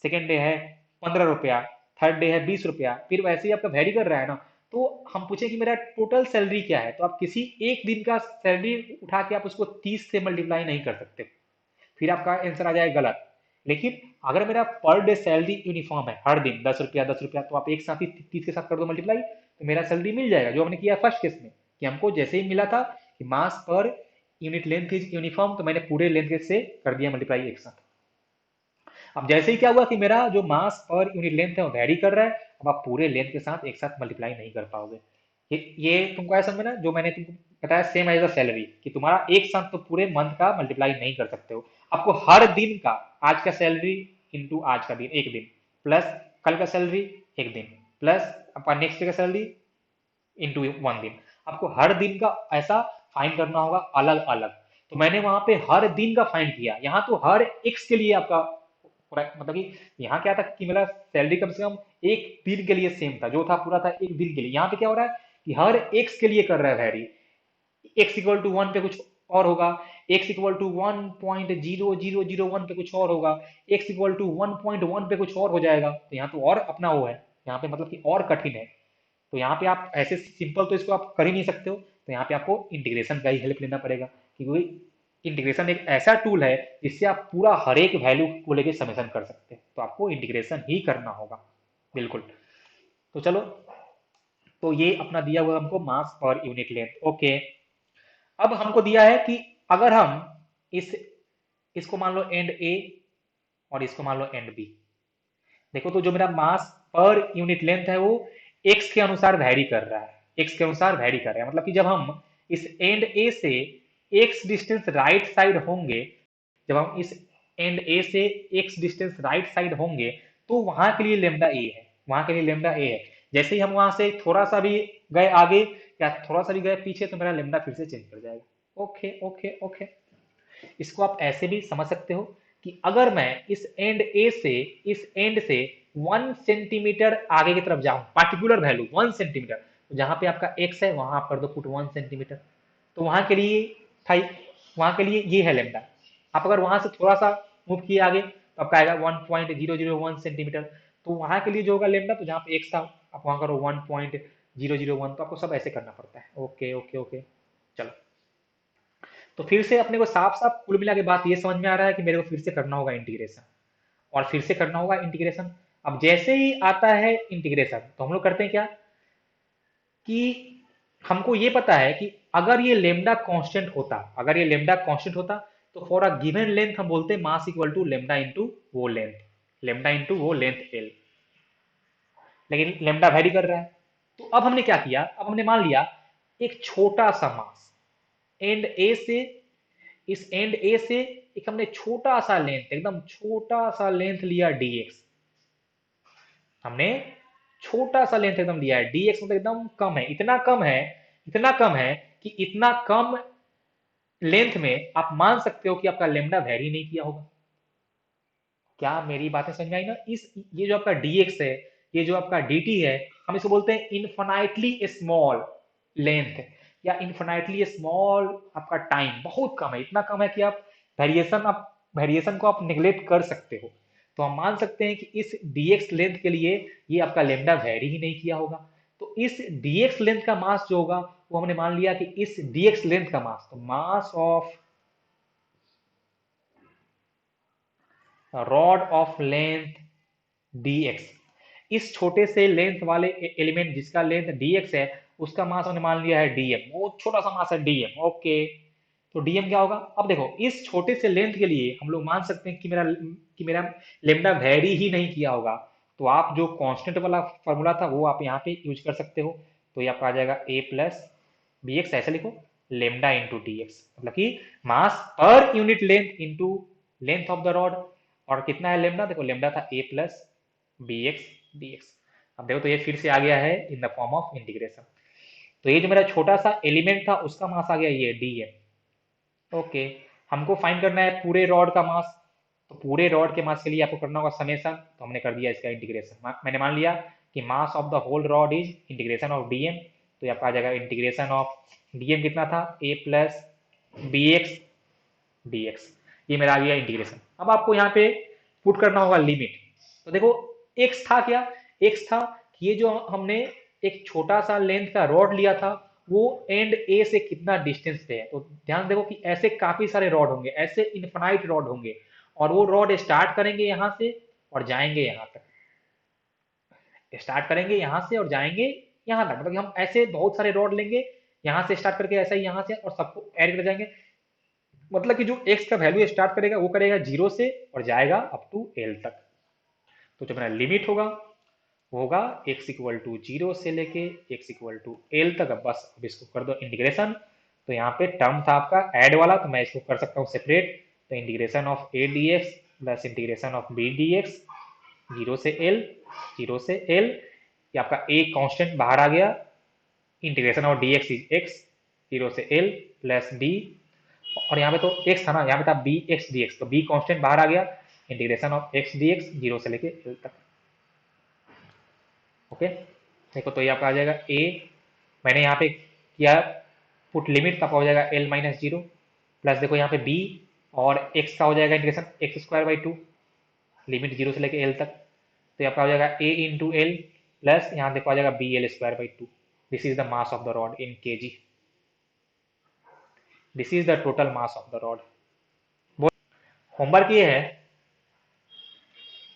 सेकेंड डे है 15 रुपया, थर्ड डे है 20 रुपया, फिर वैसे ही आपका वैरी कर रहा है ना। तो हम पूछे कि मेरा टोटल सैलरी क्या है, तो आप किसी एक दिन का सैलरी उठा के आप उसको 30 से मल्टीप्लाई नहीं कर सकते, फिर आपका आंसर आ जाए गलत। लेकिन अगर मेरा पर डे सैलरी यूनिफॉर्म है, हर दिन 10 रुपया 10 रुपया, तो आप एक साथ ही 30 के साथ कर दो मल्टीप्लाई, तो मेरा सैलरी मिल जाएगा, जो हमने किया फर्स्ट केस में कि हमको जैसे ही मिला था कि mass per unit length is uniform, तो मैंने पूरे लेंथ से कर दिया मल्टीप्लाई एक साथ। अब जैसे ही क्या हुआ कि मेरा जो मास पर यूनिट लेंथ है वो वैरी कर रहा है, अब आप पूरे लेंथ के साथ एक साथ मल्टीप्लाई नहीं कर पाओगे। ये तुमको ऐसा समझ में ना, जो मैंने तुमको बताया सेम एज अ सैलरी, कि तुम्हारा एक साथ तो पूरे मंथ का मल्टीप्लाई नहीं कर सकते हो। आपको हर दिन का, आज का सैलरी इंटू आज का दिन, एक दिन, प्लस कल का सैलरी एक दिन, प्लस आपका नेक्स्ट डे का सैलरी इंटू 1 दिन, आपको हर दिन का ऐसा फाइंड करना होगा अलग अलग। तो मैंने वहां पे हर दिन का फाइंड किया, यहाँ तो हर एक्स के लिए आपका मतलब कि यहाँ क्या था कि मेरा सैलरी कम से कम एक दिन के लिए सेम था, जो था पूरा था एक दिन के लिए। यहाँ पे क्या हो रहा है कि हर एक्स के लिए कर रहा है वैरी, एक्स इक्वल टू 1 पे कुछ और होगा, एक्स इक्वल टू 1.0001 पे कुछ और होगा, एक्स इक्वल टू 1.1 पे कुछ और हो जाएगा। तो यहाँ तो और अपना वो है, यहाँ पे मतलब कि और कठिन है। तो यहाँ पे आप ऐसे सिंपल तो इसको आप कर ही नहीं सकते हो, तो यहाँ पे आपको इंटीग्रेशन का ही हेल्प लेना पड़ेगा, क्योंकि इंटीग्रेशन एक ऐसा टूल है जिससे आप पूरा हर एक वैल्यू को लेके समेशन कर सकते हैं। तो आपको इंटीग्रेशन ही करना होगा, बिल्कुल। तो चलो, तो ये अपना दिया हुआ हमको मास पर यूनिट लेंथ, ओके। अब हमको दिया है कि अगर हम इस इसको मान लो एंड ए और इसको मान लो एंड बी। देखो, तो जो मेरा मास पर यूनिट लेंथ है वो एक्स के अनुसार वैरी कर रहा है, एक्स के अनुसार वैरी कर रहा है। मतलब कि जब हम इस एंड ए से एक्स डिस्टेंस राइट साइड होंगे, जब हम इस एंड ए से एक्स डिस्टेंस राइट साइड होंगे, तो वहां के लिए लेमडा ए है, वहां के लिए लेमडा ए है। जैसे ही हम वहां से थोड़ा सा भी गए आगे या थोड़ा सा भी गए पीछे, तो मेरा लेमडा फिर से चेंज कर जाएगा। Okay okay okay. इसको आप ऐसे भी समझ सकते हो कि अगर मैं इस एंड ए से इस एंड से 1 सेंटीमीटर आगे की तरफ जाऊं, पार्टिकुलर वैल्यू 1 सेंटीमीटर, तो जहां पे आपका एक्स है वहां आप कर दो पुट 1 सेंटीमीटर, तो वहां के लिए था, वहां के लिए ये है लेमडा। आप अगर वहां से थोड़ा सा मूव किए आगे, तो आपका आएगा 1.001 सेंटीमीटर, तो वहां के लिए जो होगा लेमडा, तो जहां पे एक्स था आप वहां करो 1.001, तो आपको सब ऐसे करना पड़ता है। Okay okay okay. चलो, तो फिर से अपने को साफ साफ कुल मिला के बात ये समझ में आ रहा है कि मेरे को फिर से करना होगा इंटीग्रेशन, और फिर से करना होगा इंटीग्रेशन। अब जैसे ही आता है इंटीग्रेशन, तो हम लोग करते हैं क्या कि हमको ये पता है कि अगर ये लेमडा कांस्टेंट होता, अगर ये लेमडा कांस्टेंट होता, तो फॉर अ गिवन लेंथ हम बोलते हैं mass equal to lambda into वो लेंथ, लेमडा इंटू वो लेंथ एल। लेकिन लेमडा वैरी कर रहा है, तो अब हमने क्या किया, अब हमने मान लिया एक छोटा सा मास एंड ए से, इस एंड ए से एक हमने छोटा सा लेंथ, एकदम छोटा सा लेंथ लिया dx। हमने छोटा सा लेंथ एकदम लिया है dx, मतलब एकदम कम है, इतना कम है, इतना कम है कि इतना कम लेंथ में आप मान सकते हो कि आपका लेमडा वेरी नहीं किया होगा। क्या मेरी बातें समझ में आई ना? इस ये जो आपका dx है, ये जो आपका dt है, हम इसको बोलते हैं इन्फिनाइटली स्मॉल लेंथ, या इन्फिनाइटली स्मॉल आपका टाइम बहुत कम है, इतना कम है कि आप वेरिएशन को आप निगलेक्ट कर सकते हो। तो हम मान सकते हैं कि इस dx लेंथ के लिए ये आपका लेमडा वेरी ही नहीं किया होगा। तो इस dx लेंथ का मास जो होगा, वो हमने मान लिया कि इस dx लेंथ का मास, तो mass of rod of length dx इस छोटे से लेंथ वाले एलिमेंट जिसका लेंथ dx है, उसका मास हमने मान लिया है dm, बहुत छोटा सा मास है dm। ओके, तो dm क्या होगा? अब देखो इस छोटे से लेंथ के लिए हम लोग मान सकते हैं कि मेरा लेमडा वेरी ही नहीं किया होगा, तो आप जो कांस्टेंट वाला फॉर्मूला था वो आप यहाँ पे यूज कर सकते हो। तो ये आपका आ जाएगा a प्लस बी एक्स, ऐसे लिखो, लेमडा इंटू डी एक्स, मतलब कि mass per unit length into length of the rod. और कितना है लेमडा? देखो लेमडा था a plus B x D X. अब देखो तो ये फिर से आ गया है in the form of integration. तो ये जो मेरा छोटा सा एलिमेंट था उसका मास आ गया ये dm। ओके, हमको फाइंड करना है पूरे रॉड का मास। तो पूरे रॉड के मास के लिए आपको करना होगा समेशन, तो हमने कर दिया इसका इंटीग्रेशन। मैंने मान लिया कि mass of the whole rod is integration of dm, तो ये आपका आ जाएगा इंटीग्रेशन ऑफ dm कितना था? a plus B x D x. ये मेरा आ गया इंटीग्रेशन। अब आपको यहाँ पे पुट करना होगा लिमिट। तो देखो x था क्या? x था कि ये जो हमने एक छोटा सा लेंथ का रॉड लिया था वो एंड ए से कितना डिस्टेंस पे है। तो ध्यान देखो कि ऐसे काफी सारे रॉड होंगे, ऐसे इनफाइनाइट रॉड होंगे, और वो रॉड स्टार्ट करेंगे यहाँ से और जाएंगे यहाँ तक, स्टार्ट करेंगे यहाँ से और जाएंगे यहाँ तक। मतलब कि हम ऐसे बहुत सारे रॉड लेंगे, यहाँ से स्टार्ट करके ऐसा ही यहाँ से, और सबको ऐड कर जाएंगे। मतलब कि जो x का वैल्यू स्टार्ट करेगा वो करेगा 0 से और जाएगा अप टू l तक। तो जो मेरा लिमिट होगा वो होगा x इक्वल टू 0 से लेके x इक्वल टू l तक। अब बस अब इसको कर दो इंटीग्रेशन। तो यहाँ पे टर्म था आपका ऐड वाला, तो मैं इसको कर सकता हूँ सेपरेट। तो integration of a dx plus integration of b dx, 0 से l, 0 से l, ये आपका a कांस्टेंट बाहर आ गया, integration of dx is x, 0 से l प्लस b, और यहाँ पे तो x था ना, यहाँ पे था बी एक्स डी एक्स, तो b कांस्टेंट बाहर आ गया, इंटीग्रेशन ऑफ x dx 0 से लेके l तक। ओके, देखो तो ये आपका आ जाएगा a, मैंने यहाँ पे किया पुट लिमिट, का हो जाएगा l माइनस 0, प्लस देखो यहाँ पे b और x का हो जाएगा integration x square by 2, limit 0 से लेके l तक। तो ये आपका हो जाएगा a इंटू एल, प्लस यहाँ देखो आ जाएगा b l square by 2। This is the mass of the rod in kg, this is the total mass of the rod. Homework ये है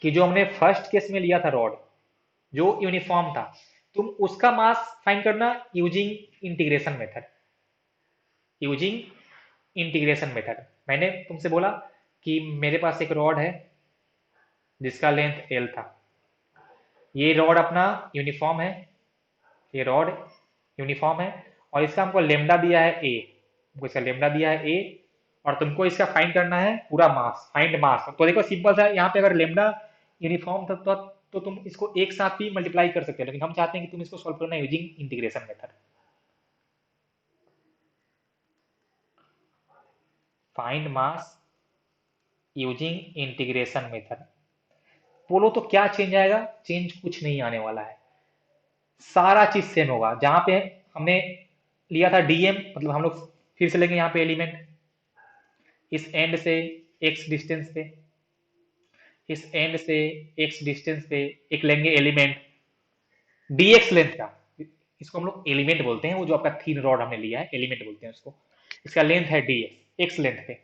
कि जो हमने फर्स्ट केस में लिया था रॉड जो यूनिफॉर्म था, तुम उसका मास फाइंड करना using integration method, using integration method. मैंने तुमसे बोला कि मेरे पास एक रॉड है जिसका लेंथ l था, ये रॉड अपना यूनिफॉर्म है, ये रॉड यूनिफॉर्म है, और इसका हमको लेमडा दिया है a, हमको इसका लेमडा दिया है a, और तुमको इसका फाइंड करना है पूरा मास, फाइंड मास। तो देखो सिंपल सा, यहाँ पे अगर लेमडा यूनिफॉर्म था तो तुम इसको एक साथ भी मल्टीप्लाई कर सकते हो, लेकिन हम चाहते हैं कि तुम इसको सॉल्व करना यूजिंग इंटीग्रेशन मेथड। फाइंड मास यूजिंग इंटीग्रेशन मेथड। बोलो तो क्या चेंज आएगा? चेंज कुछ नहीं आने वाला है, सारा चीज सेम होगा। जहां पे हमने लिया था डीएम, मतलब हम लोग फिर से लेंगे यहाँ पे एलिमेंट, इस एंड से x डिस्टेंस पे, इस एंड से x डिस्टेंस पे एक लेंगे एलिमेंट dx लेंथ का, इसको हम लोग एलिमेंट बोलते हैं, वो जो आपका थीन रॉड हमने लिया है एलिमेंट बोलते हैं उसको। इसका लेंथ है dx, x लेंथ पे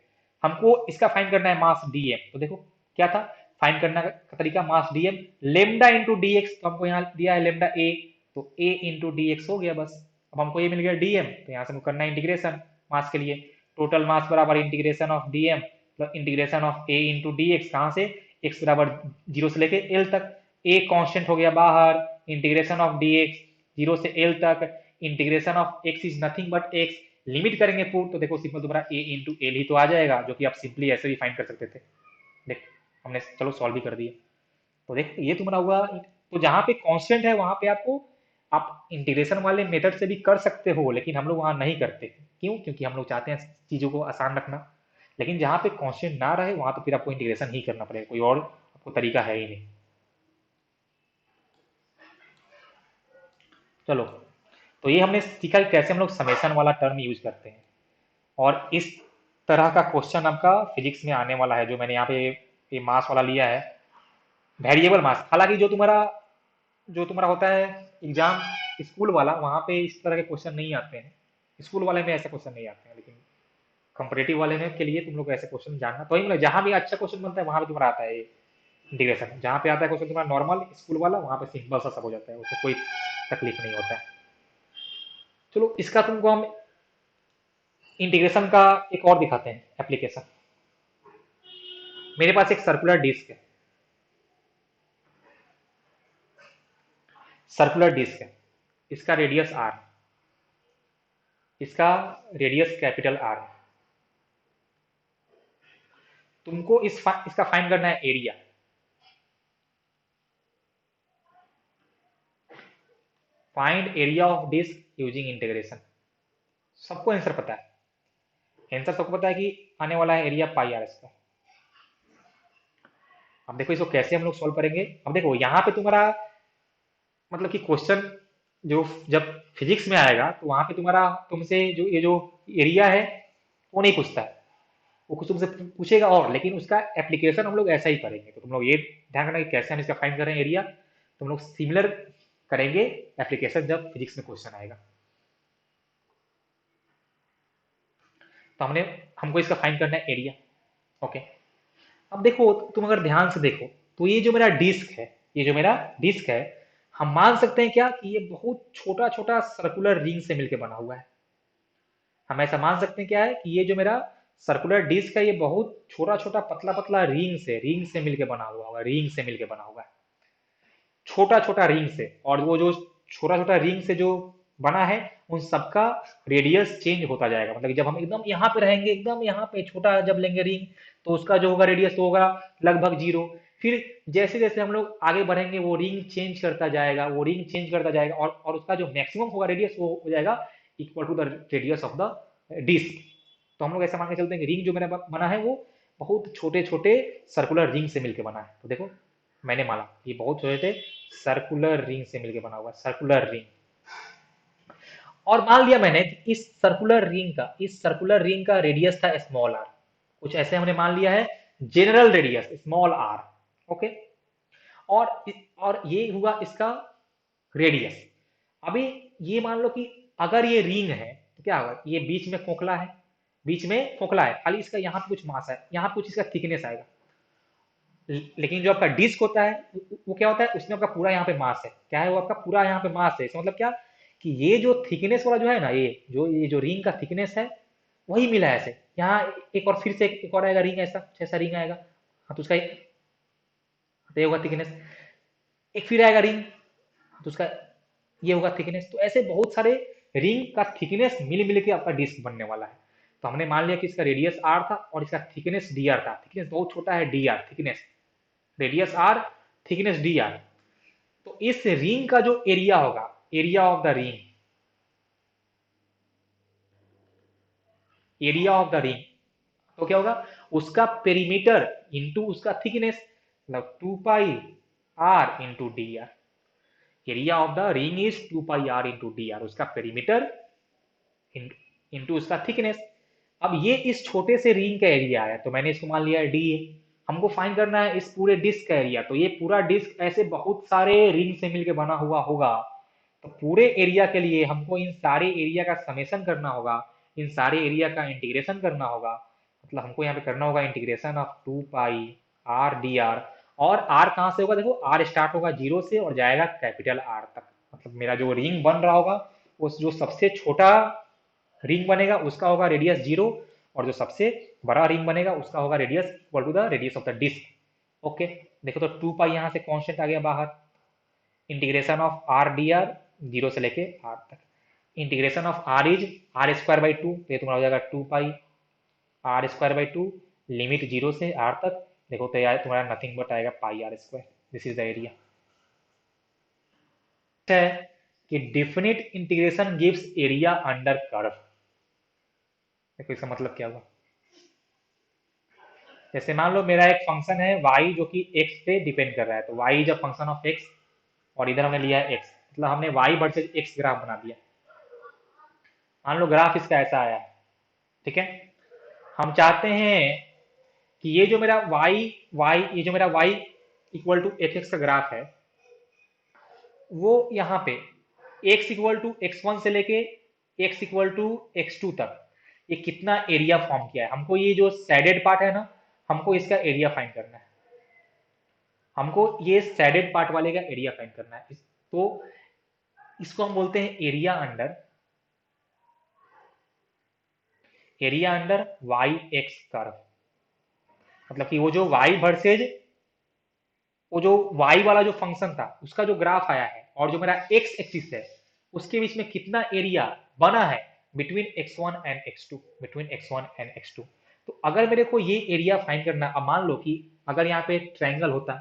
हमको इसका फाइंड करना है मास dm। तो देखो क्या था फाइंड करने का तरीका, मास dm, lambda into D x, तो हमको यहाँ दिया है लेमडा a, तो a इंटू डी एक्स हो गया बस। अब हमको ये मिल गया dm, तो यहाँ से हमको करना है इंटीग्रेशन मास के लिए, टोटल मास बराबर integration of dm plus integration of a into D x, कहाँ से x बराबर 0 से लेके l तक, a कांस्टेंट हो गया बाहर, इंटीग्रेशन ऑफ dx 0 से l तक, integration of x is nothing but x, limit करेंगे पुट, तो देखो सिंपल तुम्हारा a इंटू एल ही तो आ जाएगा, जो कि आप सिंपली ऐसे भी फाइंड कर सकते थे। देख हमने चलो सॉल्व भी कर दिया। तो देख ये तुम्हारा हुआ। तो जहां पे कांस्टेंट है वहां पे आपको आप इंटीग्रेशन वाले मेथड से भी कर सकते हो, लेकिन हम लोग वहां नहीं करते। क्यों? क्योंकि हम लोग चाहते हैं चीजों को आसान रखना। लेकिन जहां पे कांस्टेंट ना रहे वहां तो फिर आपको इंटीग्रेशन ही करना पड़ेगा, कोई और आपको तरीका है ही नहीं। चलो, तो ये हमने सीखा कि कैसे हम लोग समेशन वाला टर्म यूज करते हैं, और इस तरह का क्वेश्चन आपका फिजिक्स में आने वाला है, जो मैंने यहाँ पे ये मास वाला लिया है, वेरिएबल मास। हालांकि जो तुम्हारा होता है एग्जाम स्कूल वाला, वहां पे इस तरह के क्वेश्चन नहीं आते हैं, स्कूल वाले में ऐसे क्वेश्चन नहीं आते हैं, लेकिन कंपरेटिव वाले में के लिए तुम लोग ऐसे क्वेश्चन जानना, तो ही मतलब जहां भी अच्छा क्वेश्चन बनता है वहां भी तुम्हारा आता है ये इंटीग्रेशन जहाँ पे आता है क्वेश्चन तुम्हारा नॉर्मल स्कूल वाला, वहाँ पे सिंपल सा सब हो जाता है, उसमें कोई तकलीफ नहीं होता है। चलो इसका तुमको हम इंटीग्रेशन का एक और दिखाते हैं एप्लीकेशन। मेरे पास एक सर्कुलर डिस्क है, सर्कुलर डिस्क है, इसका रेडियस आर, इसका रेडियस कैपिटल आर। तुमको इसका फाइंड करना है area. Find area of disc using integration. सबको आंसर पता है, आंसर सबको पता है कि आने वाला है एरिया पाई आर स्क्वायर। अब देखो इसको कैसे हम लोग सॉल्व करेंगे। अब देखो यहाँ पे तुम्हारा मतलब कि क्वेश्चन जो जब फिजिक्स में आएगा तो वहां पे तुम्हारा तुमसे जो ये जो एरिया है वो नहीं पूछता है, वो कुछ तुमसे पूछेगा और, लेकिन उसका एप्लीकेशन हम लोग ऐसा ही करेंगे। तो तुम लोग ये ध्यान रखना कि कैसे हम इसका फाइंड कर रहे हैं एरिया, तुम लोग सिमिलर करेंगे एप्लीकेशन जब फिजिक्स में क्वेश्चन आएगा। तो हमको इसका फाइंड करना है एरिया। ओके, अब देखो तुम अगर ध्यान से देखो तो ये जो मेरा डिस्क है, ये जो मेरा डिस्क है, हम मान सकते हैं क्या कि ये बहुत छोटा छोटा सर्कुलर रिंग से मिलकर बना हुआ है। हम ऐसा मान सकते हैं क्या है कि ये जो मेरा सर्कुलर डिस्क है ये बहुत छोटा छोटा पतला पतला रिंग से मिलकर बना हुआ होगा, रिंग से मिलकर बना हुआ है, छोटा छोटा रिंग से। और वो जो छोटा छोटा रिंग से जो बना है उन सबका रेडियस चेंज होता जाएगा। मतलब कि जब हम एकदम यहाँ पे रहेंगे, एकदम यहाँ पे छोटा जब लेंगे रिंग, तो उसका जो होगा रेडियस तो होगा लगभग जीरो। फिर जैसे जैसे हम लोग आगे बढ़ेंगे वो रिंग चेंज करता जाएगा, वो रिंग चेंज करता जाएगा, और उसका जो मैक्सिमम होगा रेडियस वो हो जाएगा equal to the radius of the disc. तो हम लोग ऐसा मान के चलते हैं कि रिंग जो मेरा बना है वो बहुत छोटे छोटे सर्कुलर रिंग से मिलकर बना है। तो देखो मैंने माना ये बहुत छोटे छोटे सर्कुलर रिंग से मिलकर बना हुआ है, सर्कुलर रिंग। और मान लिया मैंने कि इस सर्कुलर रिंग का रेडियस था स्मॉल आर, कुछ ऐसे हमने मान लिया है, general radius small r. Okay, और और ये हुआ इसका रेडियस। अभी ये मान लो कि अगर ये रिंग है तो क्या होगा, ये बीच में खोखला है, बीच में खोखला है, खाली इसका यहाँ पे कुछ मास है, यहाँ पे कुछ इसका थिकनेस आएगा। लेकिन जो आपका डिस्क होता है वो क्या होता है, उसमें आपका पूरा यहाँ पे मास है, क्या है वो आपका पूरा यहाँ पे मास है। इसका मतलब क्या कि ये जो थिकनेस वाला जो है ना, ये जो रिंग का थिकनेस है वही मिला है ऐसे। यहाँ एक और फिर से एक और आएगा रिंग, ऐसा रिंग आएगा, हाँ तो उसका तो ये होगा थिकनेस। एक फिर आएगा रिंग तो उसका ये होगा थिकनेस। तो ऐसे बहुत सारे रिंग का थिकनेस मिल मिल के आपका डिस्क बनने वाला है। तो हमने मान लिया कि इसका रेडियस आर था और इसका थिकनेस डी आर था। थिकनेस बहुत छोटा है, d r thickness, radius r, thickness d r. तो इस रिंग का जो एरिया होगा, area of the ring, area of the ring, तो क्या होगा, उसका पेरीमीटर इंटू उसका थिकनेस, मतलब 2 pi R into D R. Area of the ring is 2 pi R into D R, उसका पेरीमीटर इंटू उसका थिकनेस। अब ये इस छोटे से रिंग का एरिया है तो मैंने इसको मान लिया डी। हमको फाइंड करना है इस पूरे डिस्क का एरिया, तो ये पूरा डिस्क ऐसे बहुत सारे रिंग से मिलकर बना हुआ होगा। तो पूरे एरिया के लिए हमको इन सारे एरिया का समेशन करना होगा, इन सारे एरिया का इंटीग्रेशन करना होगा। मतलब हमको यहाँ पे करना होगा integration of 2 pi are D are. और आर कहाँ से होगा, देखो आर स्टार्ट होगा जीरो से और जाएगा कैपिटल आर तक। मतलब मेरा जो रिंग बन रहा होगा उस जो सबसे छोटा रिंग बनेगा उसका होगा रेडियस जीरो, और जो सबसे बड़ा रिंग बनेगा उसका होगा radius equal to the radius of the disc. Okay, देखो तो 2 पाई यहाँ से कांस्टेंट आ गया बाहर, integration of R D R zero से लेके आर तक, integration of R is R square by two, तो ये तुम्हारा हो जाएगा 2 pi R square by two, limit zero से आर तक। देखो तो यार तुम्हारा नथिंग बट आएगा pi R square. This is the area. है कि definite integration gives area under curve. देखो इसका मतलब क्या हुआ, जैसे मान लो मेरा एक फंक्शन है y जो कि x पे डिपेंड कर रहा है, तो y is a function of x, और इधर हमने लिया है x, मतलब हमने y वर्सेज x ग्राफ बना दिया। मान लो ग्राफ इसका ऐसा आया है, ठीक है। हम चाहते हैं कि ये जो मेरा ये जो मेरा y equal to f x का ग्राफ है वो यहाँ पे x equal to x one से लेके x equal to x two तक ये कितना एरिया फॉर्म किया है। हमको ये जो सैडेड पार्ट है ना, हमको इसका एरिया फाइंड करना है। हमको ये सैडेड पार्ट वाले का एरिया फाइंड करना है। तो इसको हम बोलते हैं area under y x curve. मतलब कि वो जो वाई वर्सेज वो जो वाई वाला जो फंक्शन था उसका जो ग्राफ आया है और जो मेरा एक्स एक्सिस है उसके बीच में कितना एरिया बना है बिटवीन x1 एंड x2। तो अगर मेरे को ये एरिया फाइंड करना, अब मान लो कि अगर यहाँ पे ट्रायंगल होता,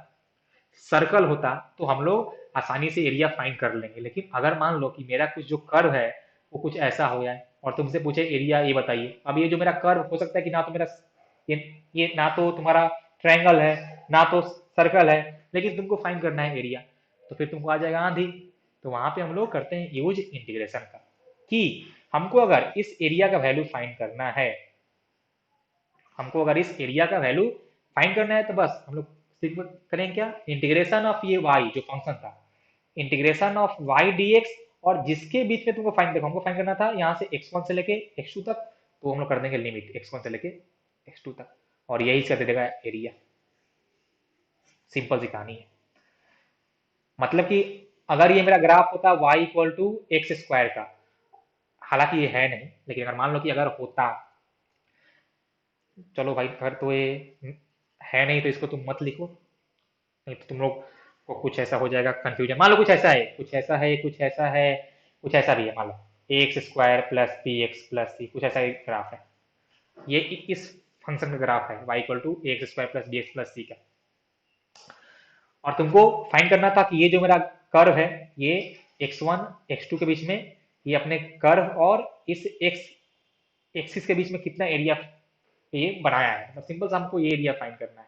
सर्कल होता, तो हम लोग आसानी से एरिया फाइंड कर लेंगे। लेकिन अगर मान लो कि मेरा कुछ जो कर्व है वो कुछ ऐसा हो जाए और तुमसे पूछे एरिया ये बताइए, अब ये जो मेरा कर्व हो सकता है कि ना तो मेरा ये ये ना तो तुम्हारा ट्रायंगल है ना तो सर्कल है, लेकिन तुमको फाइंड करना है एरिया, तो फिर तुमको आ जाएगा आंधी। तो वहां पे हम लोग करते हैं यूज इंटीग्रेशन का, कि हमको अगर इस एरिया का वैल्यू फाइंड करना है, हमको अगर इस एरिया का वैल्यू फाइंड करना है तो बस हम लोग सिंपल करें क्या, इंटीग्रेशन ऑफ ये वाई जो फंक्शन था, इंटीग्रेशन ऑफ वाई डीएक्स, और जिसके बीच में तुमको फाइंड, देखो हमको फाइंड करना था यहाँ से x1 से लेके x2 तक, तो हम लोग कर देंगे लिमिट x1 से लेके x2 तक, और यही कर दे देगा एरिया। सिंपल सी कहानी है। मतलब कि अगर ये मेरा ग्राफ होता y equal to x square का, हालांकि ये है नहीं, लेकिन अगर मान लो कि अगर होता, चलो भाई अगर तो ये है नहीं तो इसको तुम मत लिखो, नहीं तो तुम लोग को कुछ ऐसा हो जाएगा कंफ्यूजन। मान लो कुछ ऐसा है, कुछ ऐसा है, कुछ ऐसा है, कुछ ऐसा भी है, मान लो X square plus B x plus C, कुछ ऐसा एक ग्राफ है, ये इस फंक्शन का ग्राफ है y equal to x square plus B x plus C का, और तुमको फाइंड करना था कि ये जो मेरा कर्व है ये x1 x2 के बीच में, ये अपने कर्व और इस x एक्सिस के बीच में कितना एरिया ये बनाया है, मतलब सिंपल सा हमको ये एरिया फाइंड करना है।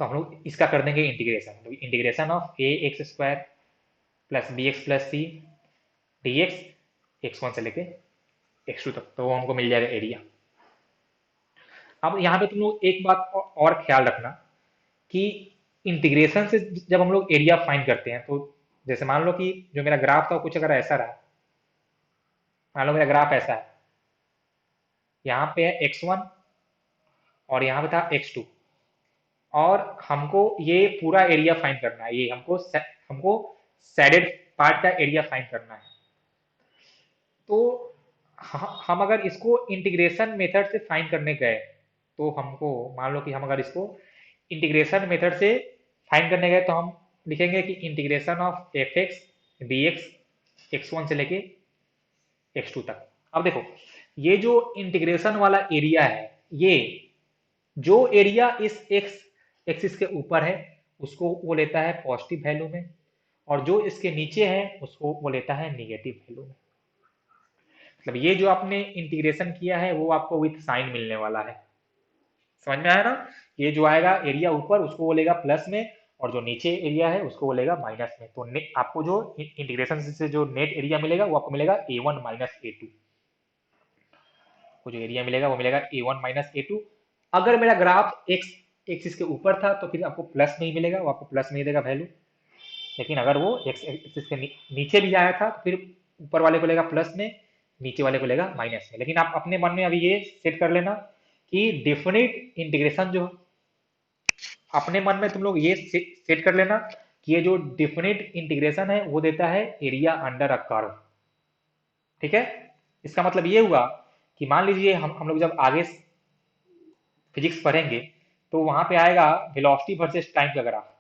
तो हम लोग इसका कर देंगे इंटीग्रेशन, तो integration of a x square plus B x plus c d x x1 से लेके x2 तक, तो वो हमको मिल जाएगा एरिया। अब यहाँ पे तुम लोग एक बात और ख्याल रखना कि इंटीग्रेशन से जब हम लोग एरिया फाइंड करते हैं, तो जैसे मान लो कि जो मेरा ग्राफ था कुछ अगर ऐसा रहा, मान लो मेरा ग्राफ ऐसा है, यहाँ पे है x1 और यहाँ पे था x2, और हमको ये पूरा एरिया फाइंड करना है, ये हमको सैडेड पार्ट का एरिया फाइंड करना है। तो हम अगर इसको इंटीग्रेशन मेथड से फाइंड करने गए, तो हमको मान लो कि हम अगर इसको इंटीग्रेशन मेथड से फाइंड करने गए तो हम लिखेंगे कि integration of F x D x x1 से लेके x2 तक। अब देखो ये जो इंटीग्रेशन वाला एरिया है, ये जो एरिया इस एक्स एक्सिस के ऊपर है उसको वो लेता है पॉजिटिव वैल्यू में, और जो इसके नीचे है उसको वो लेता है निगेटिव वैल्यू में। मतलब ये जो आपने इंटीग्रेशन किया है वो आपको विथ साइन मिलने वाला है, समझ में आया ना। ये जो आएगा एरिया ऊपर उसको वो लेगा प्लस में, और जो नीचे एरिया है उसको वो लेगा माइनस में। तो आपको जो इंटीग्रेशन से जो नेट एरिया मिलेगा वो आपको मिलेगा a1 माइनस a2, वो जो एरिया मिलेगा वो मिलेगा a1 माइनस a2। अगर मेरा ग्राफ एक्स एक्सिस के ऊपर था तो फिर आपको प्लस में ही मिलेगा, वो आपको प्लस में ही देगा वैल्यू। लेकिन अगर वो एक्स एक्सिस के नीचे भी आया था तो फिर ऊपर वाले को लेगा प्लस में, नीचे वाले को लेगा माइनस में। लेकिन आप अपने मन में अभी ये सेट कर लेना कि डेफिनेट इंटीग्रेशन जो, अपने मन में तुम लोग ये सेट कर लेना कि ये जो डेफिनेट इंटीग्रेशन है वो देता है एरिया अंडर अ कर्व। ठीक है, इसका मतलब ये हुआ कि मान लीजिए हम लोग जब आगे फिजिक्स पढ़ेंगे तो वहां पे आएगा वेलोसिटी वर्सेस टाइम का ग्राफ,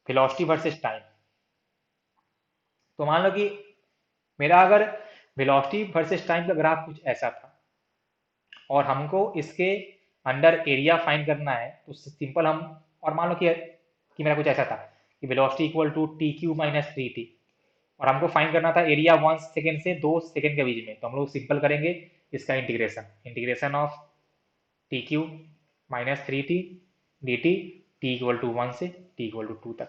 वेलोसिटी वर्सेस टाइम। तो मान लो कि मेरा अगर वेलोसिटी वर्सेस टाइम का ग्राफ कुछ ऐसा था और हमको इसके अंडर एरिया फाइंड करना है, तो सिंपल हम, और मान लो कि मेरा कुछ ऐसा था कि velocity equal to t cube minus three t, और हमको फाइंड करना था एरिया 1 सेकेंड से 2 सेकेंड के बीच में, तो हम लोग सिंपल करेंगे इसका integration, integration of t cube minus three t d t, t equal to 1 से टी इक्वल टू 2 तक,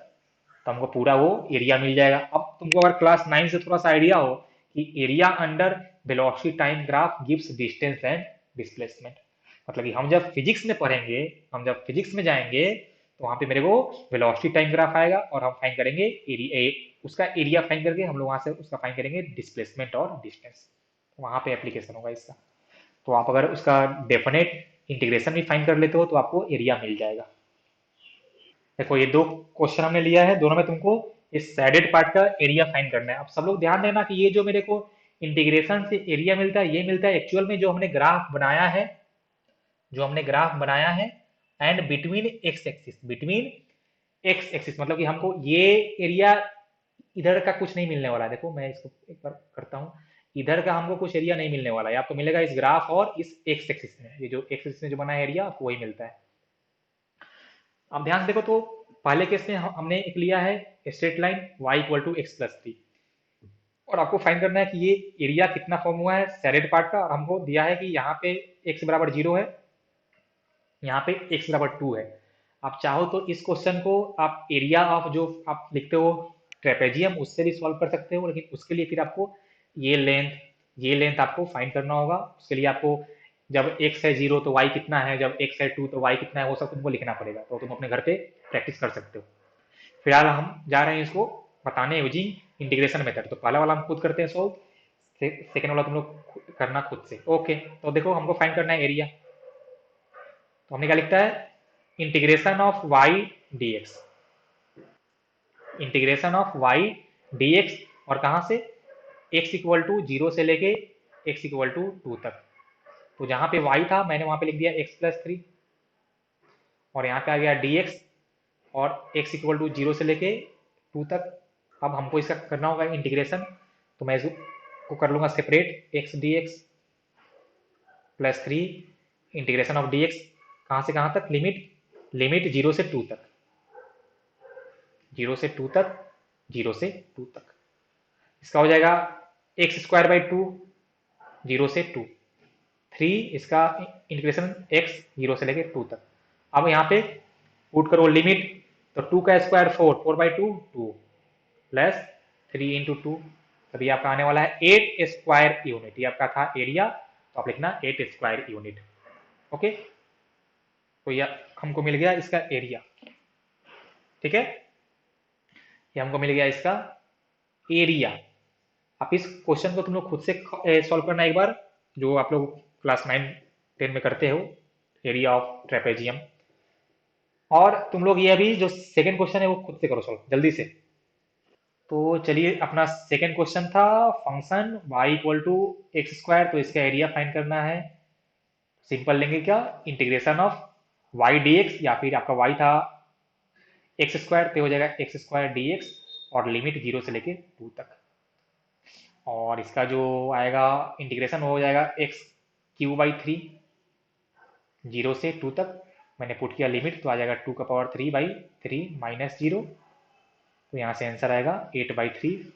तो हमको पूरा वो एरिया मिल जाएगा। अब तुमको अगर क्लास 9 से थोड़ा सा आइडिया हो कि area under velocity time graph gives distance and displacement, मतलब कि हम जब फिजिक्स में पढ़ेंगे, हम जब फिजिक्स में जाएंगे तो वहां पे मेरे को वेलोसिटी टाइम ग्राफ आएगा और हम फाइंड करेंगे एरिया, उसका एरिया फाइंड करके हम लोग वहां से उसका फाइंड करेंगे डिस्प्लेसमेंट और डिस्टेंस, वहां पे एप्लीकेशन होगा इसका। तो आप अगर उसका डेफिनेट इंटीग्रेशन भी फाइंड कर लेते हो तो आपको एरिया मिल जाएगा। देखो ये दो क्वेश्चन हमने लिया है, दोनों में तुमको इस सैडेड पार्ट का एरिया फाइंड करना है। अब सब लोग ध्यान देना कि ये जो मेरे को इंटीग्रेशन से एरिया मिलता है, ये मिलता है एक्चुअल में जो हमने ग्राफ बनाया है, एंड बिटवीन एक्स एक्सिस, मतलब कि हमको ये एरिया इधर का कुछ नहीं मिलने वाला है। देखो मैं इसको एक बार करता हूँ, इधर का हमको कुछ एरिया नहीं मिलने वाला है, आपको मिलेगा इस ग्राफ और इस एक्स एक्सिस में, ये जो एक्स एक्सिस में जो बना है एरिया आपको वही मिलता है। अब ध्यान से देखो तो पहले केस में हमने एक लिया है straight line y equal to x plus 3, और आपको फाइंड करना है कि ये एरिया कितना फॉर्म हुआ है सैडेड पार्ट का, और हमको दिया है कि यहाँ पे x बराबर 0 है, यहाँ पे x बराबर 2 है। आप चाहो तो इस क्वेश्चन को आप एरिया ऑफ जो आप लिखते हो ट्रेपेजियम उससे भी सॉल्व कर सकते हो, लेकिन उसके लिए फिर आपको ये लेंथ आपको फाइंड करना होगा। उसके लिए आपको जब x है 0 तो y कितना है, जब x है 2 तो y कितना है, वो सब तुमको लिखना पड़ेगा, तो तुम अपने घर पे प्रैक्टिस कर सकते हो। फिलहाल हम जा रहे हैं इसको बताने यूजिंग इंटीग्रेशन मेथड। तो पहला वाला हम खुद करते हैं सॉल्व, सेकेंड वाला तुम लोग करना खुद से। ओके, तो देखो हमको फाइंड करना है एरिया, तो हमने क्या लिखता है integration of y d x, integration of y d x, और कहाँ से x इक्वल टू 0 से लेके x इक्वल टू 2 तक। तो जहाँ पे y था मैंने वहाँ पे लिख दिया x प्लस 3, और यहाँ पे आ गया dx, और x इक्वल टू 0 से लेके 2 तक। अब हमको इसका करना होगा इंटीग्रेशन, तो मैं इसको कर लूँगा separate, x dx plus 3 integration of dx, कहाँ से कहाँ तक, लिमिट 0 से 2 तक, 0 से 2 तक, 0 से 2 तक। इसका हो जाएगा एक्स स्क्वायर बाई 2, 0 से 2, 3 इसका इंटीग्रेशन x 0 से लेके 2 तक। अब यहाँ पे पुट करो लिमिट, तो 2 का स्क्वायर 4, 4 बाई 2 2 प्लस 3 इंटू 2, तभी आपका आने वाला है 8 स्क्वायर यूनिट। ये आपका था एरिया, तो आप लिखना 8 स्क्वायर यूनिट। ओके, तो यह हमको मिल गया इसका एरिया। ठीक है, ये हमको मिल गया इसका एरिया। आप इस क्वेश्चन को तुम लोग खुद से सॉल्व करना एक बार, जो आप लोग क्लास 9-10 में करते हो, एरिया ऑफ ट्रेपेजियम। और तुम लोग ये अभी जो सेकंड क्वेश्चन है वो खुद से करो सॉल्व जल्दी से। तो चलिए, अपना सेकंड क्वेश्चन था function y equal to x square, तो इसका एरिया फाइंड करना है। सिंपल लेंगे क्या, इंटीग्रेशन ऑफ y dx, या फिर आपका y था एक्स स्क्वायर, तो हो जाएगा एक्स स्क्वायर dx, और लिमिट 0 से लेके 2 तक। और इसका जो आएगा इंटीग्रेशन हो जाएगा एक्स क्यू बाई 3, 0 से 2 तक। मैंने पुट किया लिमिट, तो आ जाएगा 2 का पावर 3 बाई 3 माइनस 0, तो यहाँ से आंसर आएगा 8 बाई 3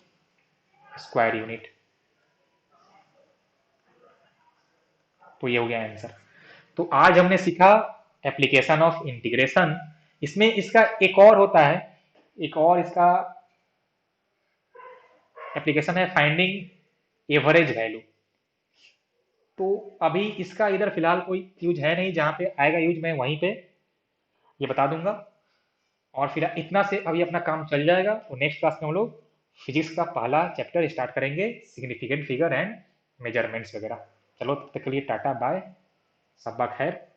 स्क्वायर यूनिट। तो ये हो गया आंसर। तो आज हमने सीखा एप्लीकेशन ऑफ इंटीग्रेशन। इसमें इसका एक और होता है, एक और इसका एप्लीकेशन है फाइंडिंग एवरेज वैल्यू। तो अभी इसका इधर फिलहाल कोई यूज है नहीं, जहाँ पे आएगा यूज मैं वहीं पे ये बता दूंगा। और फिर इतना से अभी अपना काम चल जाएगा। तो नेक्स्ट क्लास में हम लोग फिजिक्स का पहला चैप्टर स्टार्ट करेंगे, सिग्निफिकेंट फिगर एंड मेजरमेंट्स वगैरह। चलो तब तक के लिए टाटा बाय, शब्बा खैर।